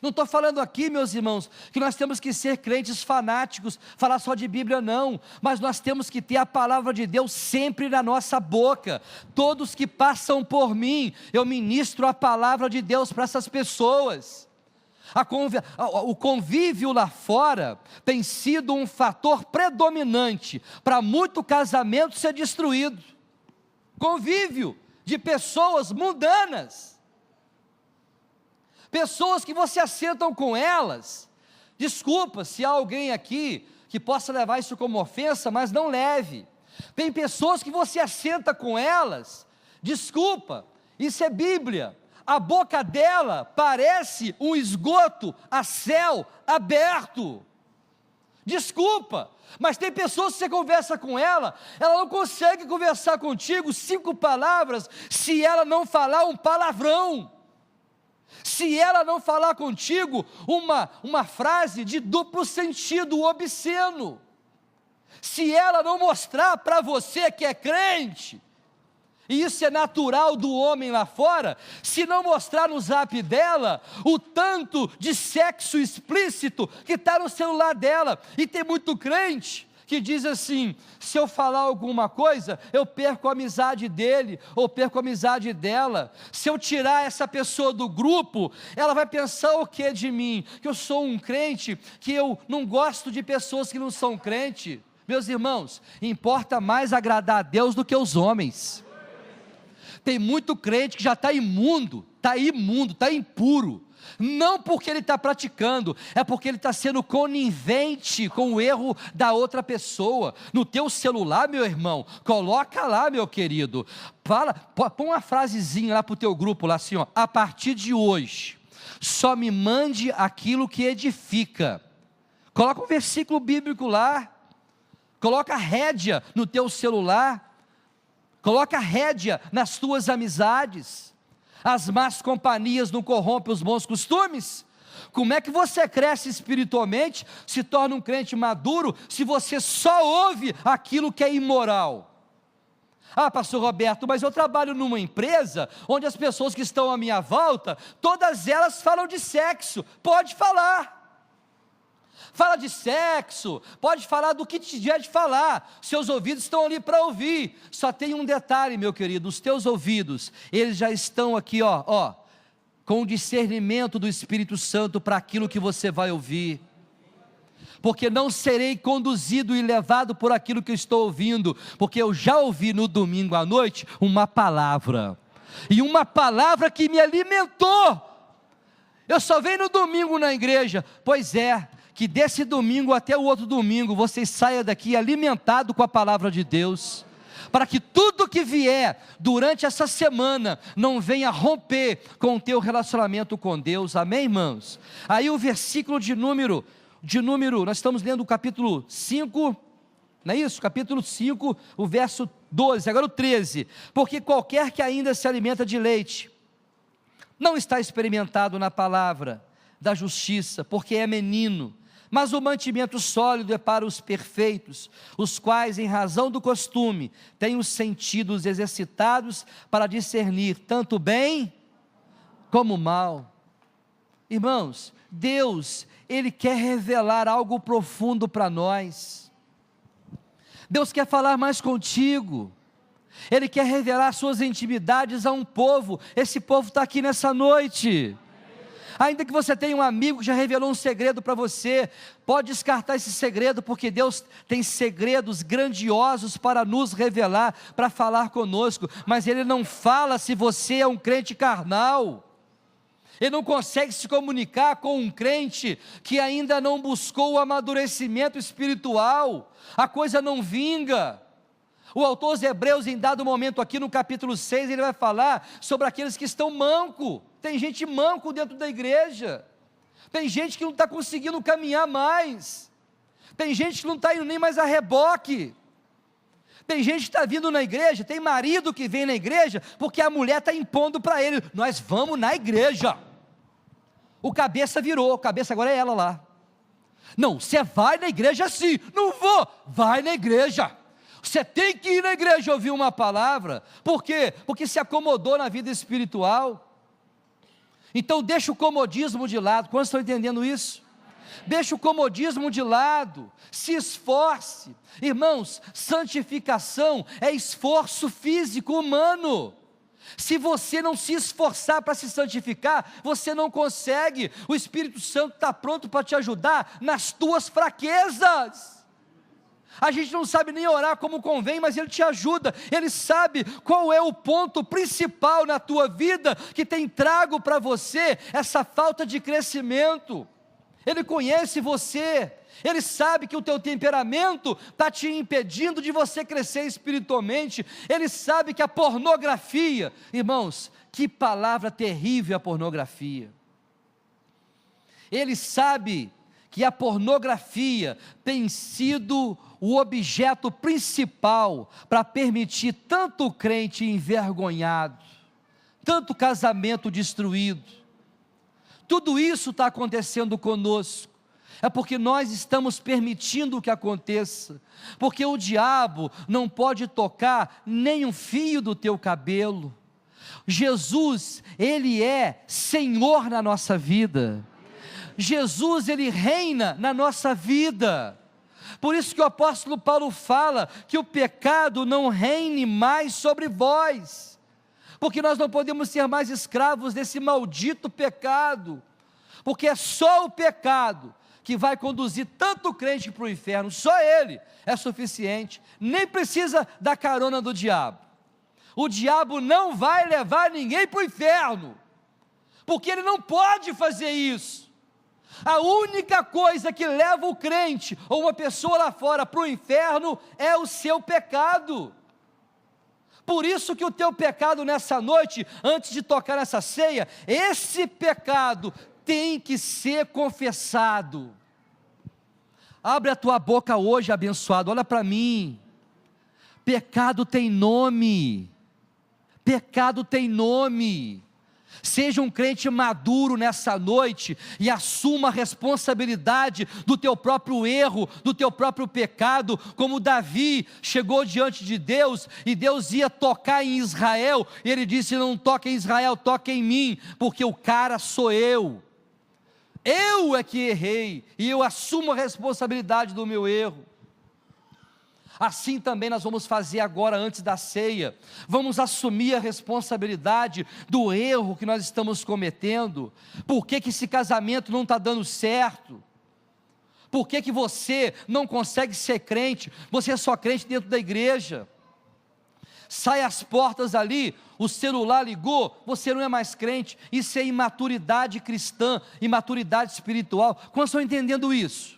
Não estou falando aqui, meus irmãos, que nós temos que ser crentes fanáticos, falar só de Bíblia, não, mas nós temos que ter a palavra de Deus sempre na nossa boca. Todos que passam por mim, eu ministro a palavra de Deus para essas pessoas. O convívio lá fora tem sido um fator predominante para muito casamento ser destruído. Convívio de pessoas mundanas, pessoas que você assentam com elas. Desculpa se há alguém aqui que possa levar isso como ofensa, mas não leve. Tem pessoas que você assenta com elas, desculpa, isso é Bíblia, a boca dela parece um esgoto a céu aberto. Desculpa, mas tem pessoas que você conversa com ela não consegue conversar contigo 5 palavras se ela não falar um palavrão. se ela não falar contigo uma frase de duplo sentido obsceno, se ela não mostrar para você que é crente, e isso é natural do homem lá fora, se não mostrar no zap dela o tanto de sexo explícito que está no celular dela, e tem muito crente que diz assim: se eu falar alguma coisa, eu perco a amizade dele, ou perco a amizade dela, se eu tirar essa pessoa do grupo, ela vai pensar o que de mim? Que eu sou um crente, que eu não gosto de pessoas que não são crentes. Meus irmãos, importa mais agradar a Deus do que os homens. Tem muito crente que já está imundo, está impuro, não porque ele está praticando, é porque ele está sendo conivente com o erro da outra pessoa. No teu celular, meu irmão, coloca lá, meu querido, põe uma frasezinha lá para o teu grupo, lá assim, ó: a partir de hoje, só me mande aquilo que edifica. Coloca um versículo bíblico lá, coloca rédea no teu celular, coloca rédea nas tuas amizades. As más companhias não corrompem os bons costumes? Como é que você cresce espiritualmente, se torna um crente maduro, se você só ouve aquilo que é imoral? Ah, pastor Roberto, mas eu trabalho numa empresa, onde as pessoas que estão à minha volta, todas elas falam de sexo. Pode falar. Fala de sexo, pode falar do que tiver de falar, seus ouvidos estão ali para ouvir. Só tem um detalhe, meu querido: os teus ouvidos, eles já estão aqui, com o discernimento do Espírito Santo para aquilo que você vai ouvir. Porque não serei conduzido e levado por aquilo que eu estou ouvindo, porque eu já ouvi no domingo à noite uma palavra, e uma palavra que me alimentou. Eu só venho no domingo na igreja. Pois é, que desse domingo até o outro domingo, você saia daqui alimentado com a palavra de Deus, para que tudo que vier durante essa semana, não venha romper com o teu relacionamento com Deus. Amém, irmãos? Aí o versículo de número, nós estamos lendo o capítulo 5, não é isso? Capítulo 5, o verso 12, agora o 13, porque qualquer que ainda se alimenta de leite, não está experimentado na palavra da justiça, porque é menino. Mas o mantimento sólido é para os perfeitos, os quais, em razão do costume, têm os sentidos exercitados para discernir tanto bem como mal. Irmãos, Deus, Ele quer revelar algo profundo para nós. Deus quer falar mais contigo. Ele quer revelar suas intimidades a um povo. Esse povo está aqui nessa noite. Ainda que você tenha um amigo que já revelou um segredo para você, pode descartar esse segredo, porque Deus tem segredos grandiosos para nos revelar, para falar conosco, mas Ele não fala se você é um crente carnal. Ele não consegue se comunicar com um crente que ainda não buscou o amadurecimento espiritual. A coisa não vinga. O autor aos Hebreus, em dado momento aqui no capítulo 6, ele vai falar sobre aqueles que estão manco. Tem gente manco dentro da igreja, tem gente que não está conseguindo caminhar mais, tem gente que não está indo nem mais a reboque, tem gente que está vindo na igreja, tem marido que vem na igreja, porque a mulher está impondo para ele: nós vamos na igreja. O cabeça virou, o cabeça agora é ela lá. Não, você vai na igreja sim. Não vou, vai na igreja. Você tem que ir na igreja ouvir uma palavra. Por quê? Porque se acomodou na vida espiritual. Então deixa o comodismo de lado. Quantos estão entendendo isso? Deixa o comodismo de lado, se esforce. Irmãos, santificação é esforço físico humano. Se você não se esforçar para se santificar, você não consegue. O Espírito Santo está pronto para te ajudar nas tuas fraquezas. A gente não sabe nem orar como convém, mas Ele te ajuda. Ele sabe qual é o ponto principal na tua vida que tem trago para você essa falta de crescimento. Ele conhece você, Ele sabe que o teu temperamento está te impedindo de você crescer espiritualmente. Ele sabe que a pornografia, irmãos, que palavra terrível a pornografia. Ele sabe que a pornografia tem sido o objeto principal para permitir tanto crente envergonhado, tanto casamento destruído. Tudo isso está acontecendo conosco, é porque nós estamos permitindo que aconteça, porque o diabo não pode tocar nem um fio do teu cabelo. Jesus, Ele é Senhor na nossa vida, Jesus, Ele reina na nossa vida. Por isso que o apóstolo Paulo fala que o pecado não reine mais sobre vós, porque nós não podemos ser mais escravos desse maldito pecado, porque é só o pecado que vai conduzir tanto o crente para o inferno, só ele é suficiente, nem precisa da carona do diabo. O diabo não vai levar ninguém para o inferno, porque ele não pode fazer isso. A única coisa que leva o crente, ou uma pessoa lá fora, para o inferno, é o seu pecado. Por isso que o teu pecado nessa noite, antes de tocar nessa ceia, esse pecado tem que ser confessado. Abre a tua boca hoje, abençoado, olha para mim. Pecado tem nome, pecado tem nome. Seja um crente maduro nessa noite e assuma a responsabilidade do teu próprio erro, do teu próprio pecado, como Davi chegou diante de Deus e Deus ia tocar em Israel, e ele disse: não toque em Israel, toque em mim, porque o cara sou eu é que errei, e eu assumo a responsabilidade do meu erro. Assim também nós vamos fazer agora antes da ceia, vamos assumir a responsabilidade do erro que nós estamos cometendo. Por que esse casamento não está dando certo? Por que você não consegue ser crente? Você é só crente dentro da igreja, sai às portas ali, o celular ligou, você não é mais crente. Isso é imaturidade cristã, imaturidade espiritual. Quantos estão entendendo isso?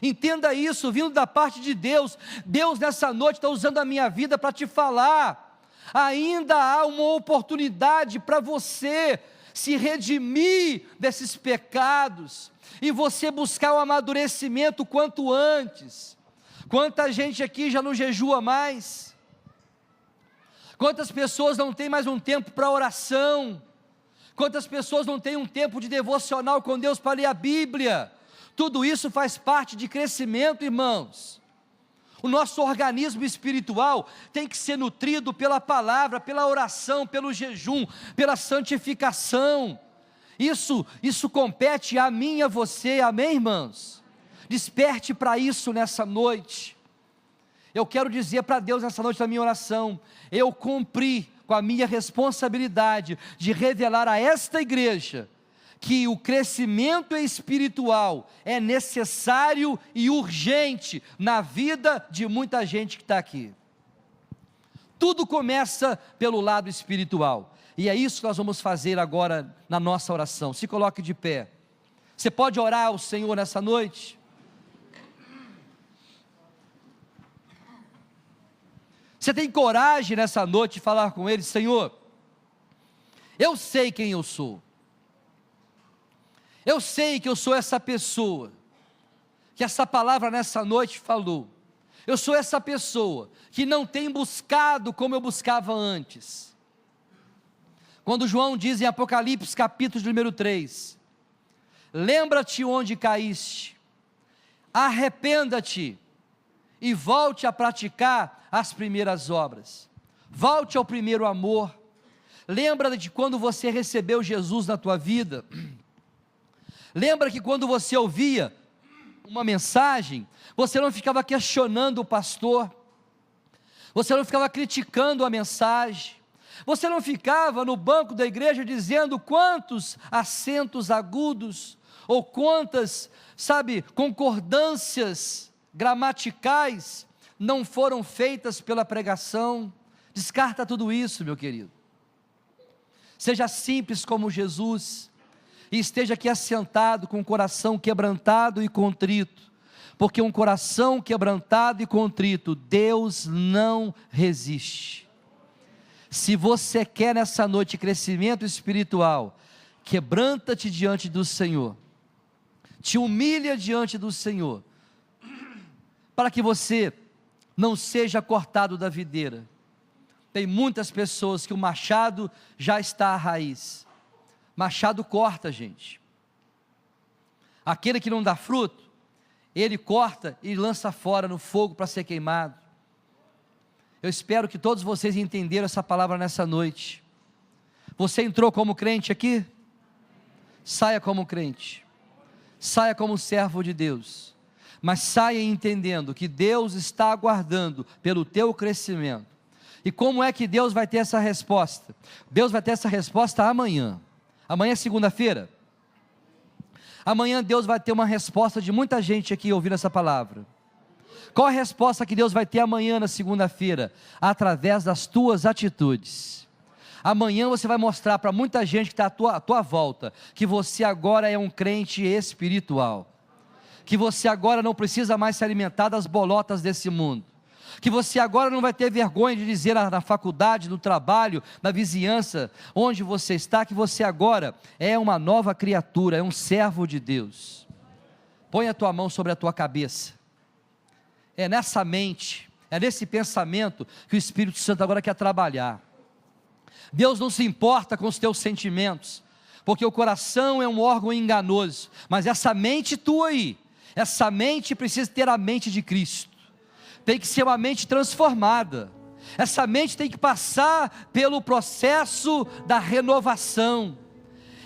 Entenda isso, vindo da parte de Deus. Deus nessa noite está usando a minha vida para te falar, ainda há uma oportunidade para você se redimir desses pecados, e você buscar o amadurecimento quanto antes. Quanta gente aqui já não jejua mais? Quantas pessoas não têm mais um tempo para oração? Quantas pessoas não têm um tempo de devocional com Deus para ler a Bíblia? Tudo isso faz parte de crescimento, irmãos. O nosso organismo espiritual tem que ser nutrido pela palavra, pela oração, pelo jejum, pela santificação. Isso compete a mim e a você, amém, irmãos? Desperte para isso nessa noite. Eu quero dizer para Deus nessa noite, na minha oração, eu cumpri com a minha responsabilidade de revelar a esta igreja que o crescimento espiritual é necessário e urgente na vida de muita gente que está aqui. Tudo começa pelo lado espiritual, e é isso que nós vamos fazer agora na nossa oração. Se coloque de pé. Você pode orar ao Senhor nessa noite? Você tem coragem nessa noite de falar com Ele: Senhor, eu sei quem eu sou. Eu sei que eu sou essa pessoa, que essa palavra nessa noite falou. Eu sou essa pessoa que não tem buscado como eu buscava antes. Quando João diz em Apocalipse capítulo número 3, lembra-te onde caíste, arrependa-te e volte a praticar as primeiras obras, volte ao primeiro amor. Lembra de quando você recebeu Jesus na tua vida. Lembra que quando você ouvia uma mensagem, você não ficava questionando o pastor, você não ficava criticando a mensagem, você não ficava no banco da igreja dizendo quantos acentos agudos, ou quantas, concordâncias gramaticais não foram feitas pela pregação. Descarta tudo isso, meu querido. Seja simples como Jesus, e esteja aqui assentado com o coração quebrantado e contrito, porque um coração quebrantado e contrito, Deus não resiste. Se você quer nessa noite crescimento espiritual, quebranta-te diante do Senhor, te humilha diante do Senhor, para que você não seja cortado da videira. Tem muitas pessoas que o machado já está à raiz, Machado corta, gente. Aquele que não dá fruto, ele corta e lança fora no fogo para ser queimado. Eu espero que todos vocês entenderam essa palavra nessa noite. Você entrou como crente aqui? Saia como crente. Saia como servo de Deus. Mas saia entendendo que Deus está aguardando pelo teu crescimento. E como é que Deus vai ter essa resposta? Deus vai ter essa resposta amanhã. Amanhã é segunda-feira. Amanhã Deus vai ter uma resposta de muita gente aqui ouvindo essa palavra. Qual a resposta que Deus vai ter amanhã na segunda-feira? Através das tuas atitudes. Amanhã você vai mostrar para muita gente que está à tua volta, que você agora é um crente espiritual. Que você agora não precisa mais se alimentar das bolotas desse mundo. Que você agora não vai ter vergonha de dizer na faculdade, no trabalho, na vizinhança, onde você está, que você agora é uma nova criatura, é um servo de Deus. Põe a tua mão sobre a tua cabeça. É nessa mente, é nesse pensamento que o Espírito Santo agora quer trabalhar. Deus não se importa com os teus sentimentos, porque o coração é um órgão enganoso, mas essa mente tua aí, essa mente precisa ter a mente de Cristo. Tem que ser uma mente transformada. Essa mente tem que passar pelo processo da renovação.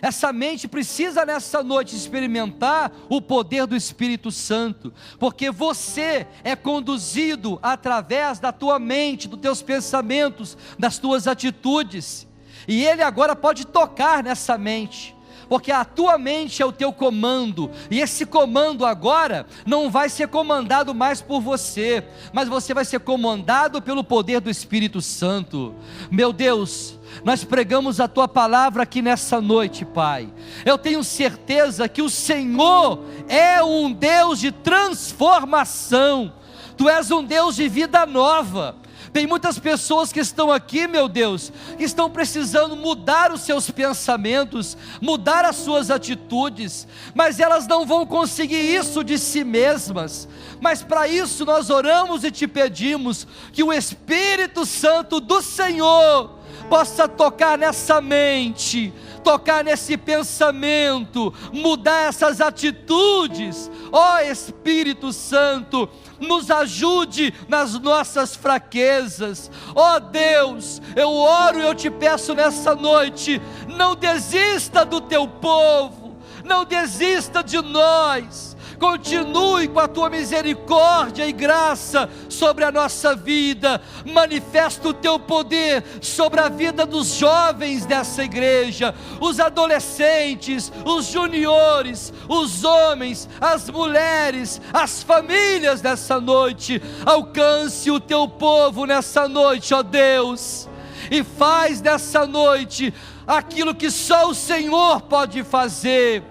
Essa mente precisa nessa noite experimentar o poder do Espírito Santo, porque você é conduzido através da tua mente, dos teus pensamentos, das tuas atitudes, e Ele agora pode tocar nessa mente, porque a tua mente é o teu comando, e esse comando agora não vai ser comandado mais por você, mas você vai ser comandado pelo poder do Espírito Santo. Meu Deus, nós pregamos a tua palavra aqui nessa noite, Pai. Eu tenho certeza que o Senhor é um Deus de transformação. Tu és um Deus de vida nova. Tem muitas pessoas que estão aqui, meu Deus, que estão precisando mudar os seus pensamentos, mudar as suas atitudes, mas elas não vão conseguir isso de si mesmas. Mas para isso nós oramos e te pedimos que o Espírito Santo do Senhor possa tocar nessa mente, tocar nesse pensamento, mudar essas atitudes. Ó Espírito Santo, nos ajude nas nossas fraquezas. Ó Deus, eu oro e eu te peço nessa noite, não desista do teu povo, não desista de nós. Continue com a tua misericórdia e graça sobre a nossa vida. Manifesta o teu poder sobre a vida dos jovens dessa igreja, os adolescentes, os juniores, os homens, as mulheres, as famílias dessa noite. Alcance o teu povo nessa noite, ó Deus, e faz dessa noite aquilo que só o Senhor pode fazer.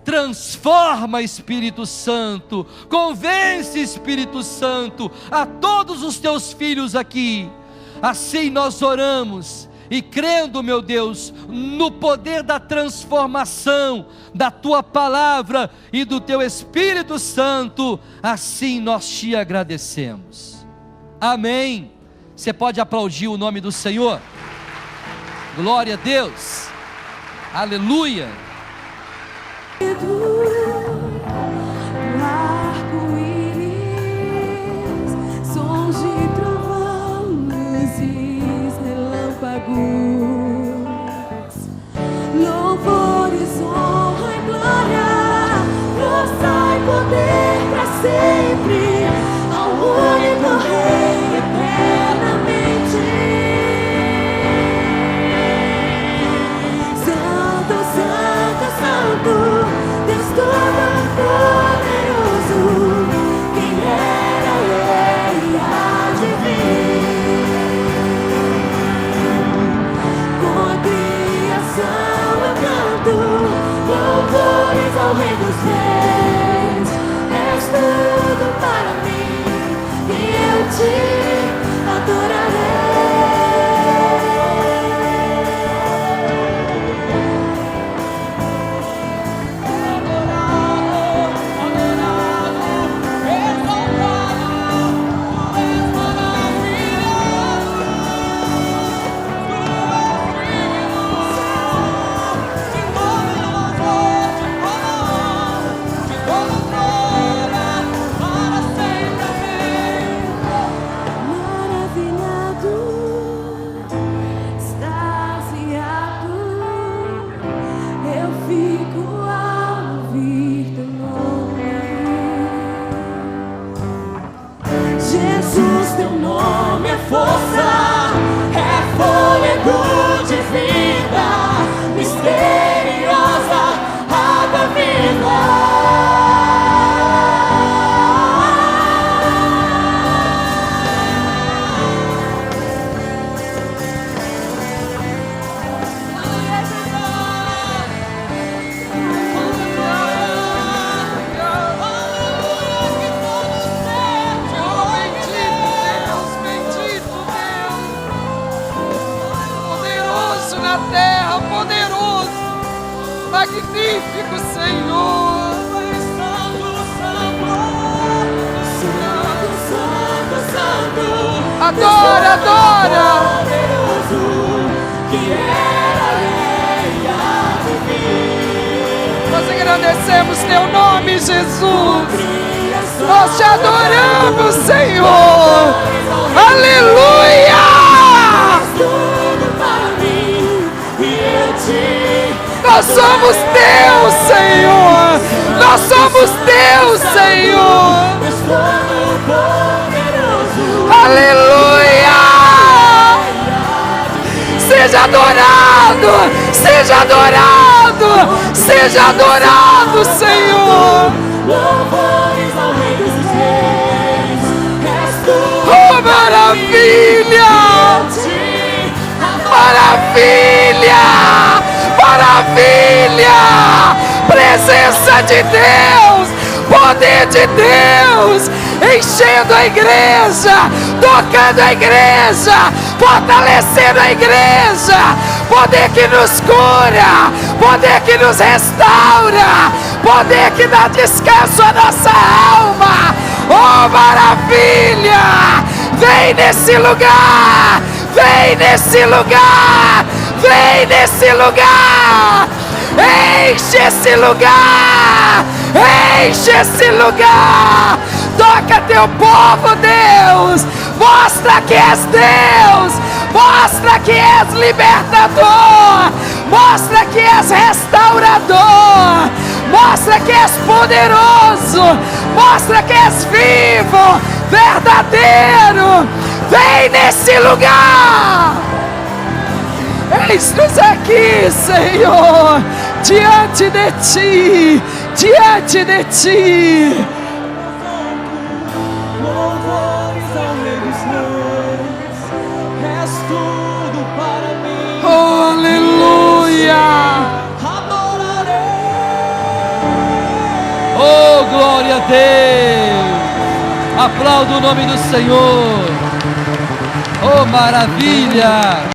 Transforma, Espírito Santo, convence, Espírito Santo, a todos os teus filhos aqui. Assim nós oramos e crendo, meu Deus, no poder da transformação da tua palavra e do teu Espírito Santo, assim nós te agradecemos. Amém. Você pode aplaudir o nome do Senhor? Glória a Deus. Aleluia. Arco-íris, sons de trovão, luzes, relâmpagos, louvores, honra e glória, força e poder para sempre, ao único Rei eternamente. Santo, Santo, Santo, Deus Todo-Poderoso, quem era e há de vir. Com a criação eu canto louvores ao Rei dos Reis. És tudo para mim e eu te adorarei. terra, poderoso, magnífico, Senhor. Adora, adora. Nós agradecemos teu nome, Jesus. Nós te adoramos, Senhor. Aleluia. Nós somos teus, Senhor. Nós somos teus, Senhor. Aleluia! Seja adorado, seja adorado, seja adorado, Senhor. Louvores ao Rei dos Reis. Oh, maravilha! Maravilha! Maravilha! Presença de Deus! Poder de Deus! Enchendo a igreja, tocando a igreja, fortalecendo a igreja, poder que nos cura, poder que nos restaura, poder que dá descanso à nossa alma. Oh, maravilha! Vem nesse lugar, vem nesse lugar, vem nesse lugar, enche esse lugar, enche esse lugar. Toca teu povo, Deus. Mostra que és Deus. Mostra que és libertador. Mostra que és restaurador. Mostra que és poderoso. Mostra que és vivo, verdadeiro. Vem nesse lugar. Eis-nos aqui, Senhor, diante de ti, diante de ti. Oh, glória a Deus! Aplauda o nome do Senhor! Oh, maravilha!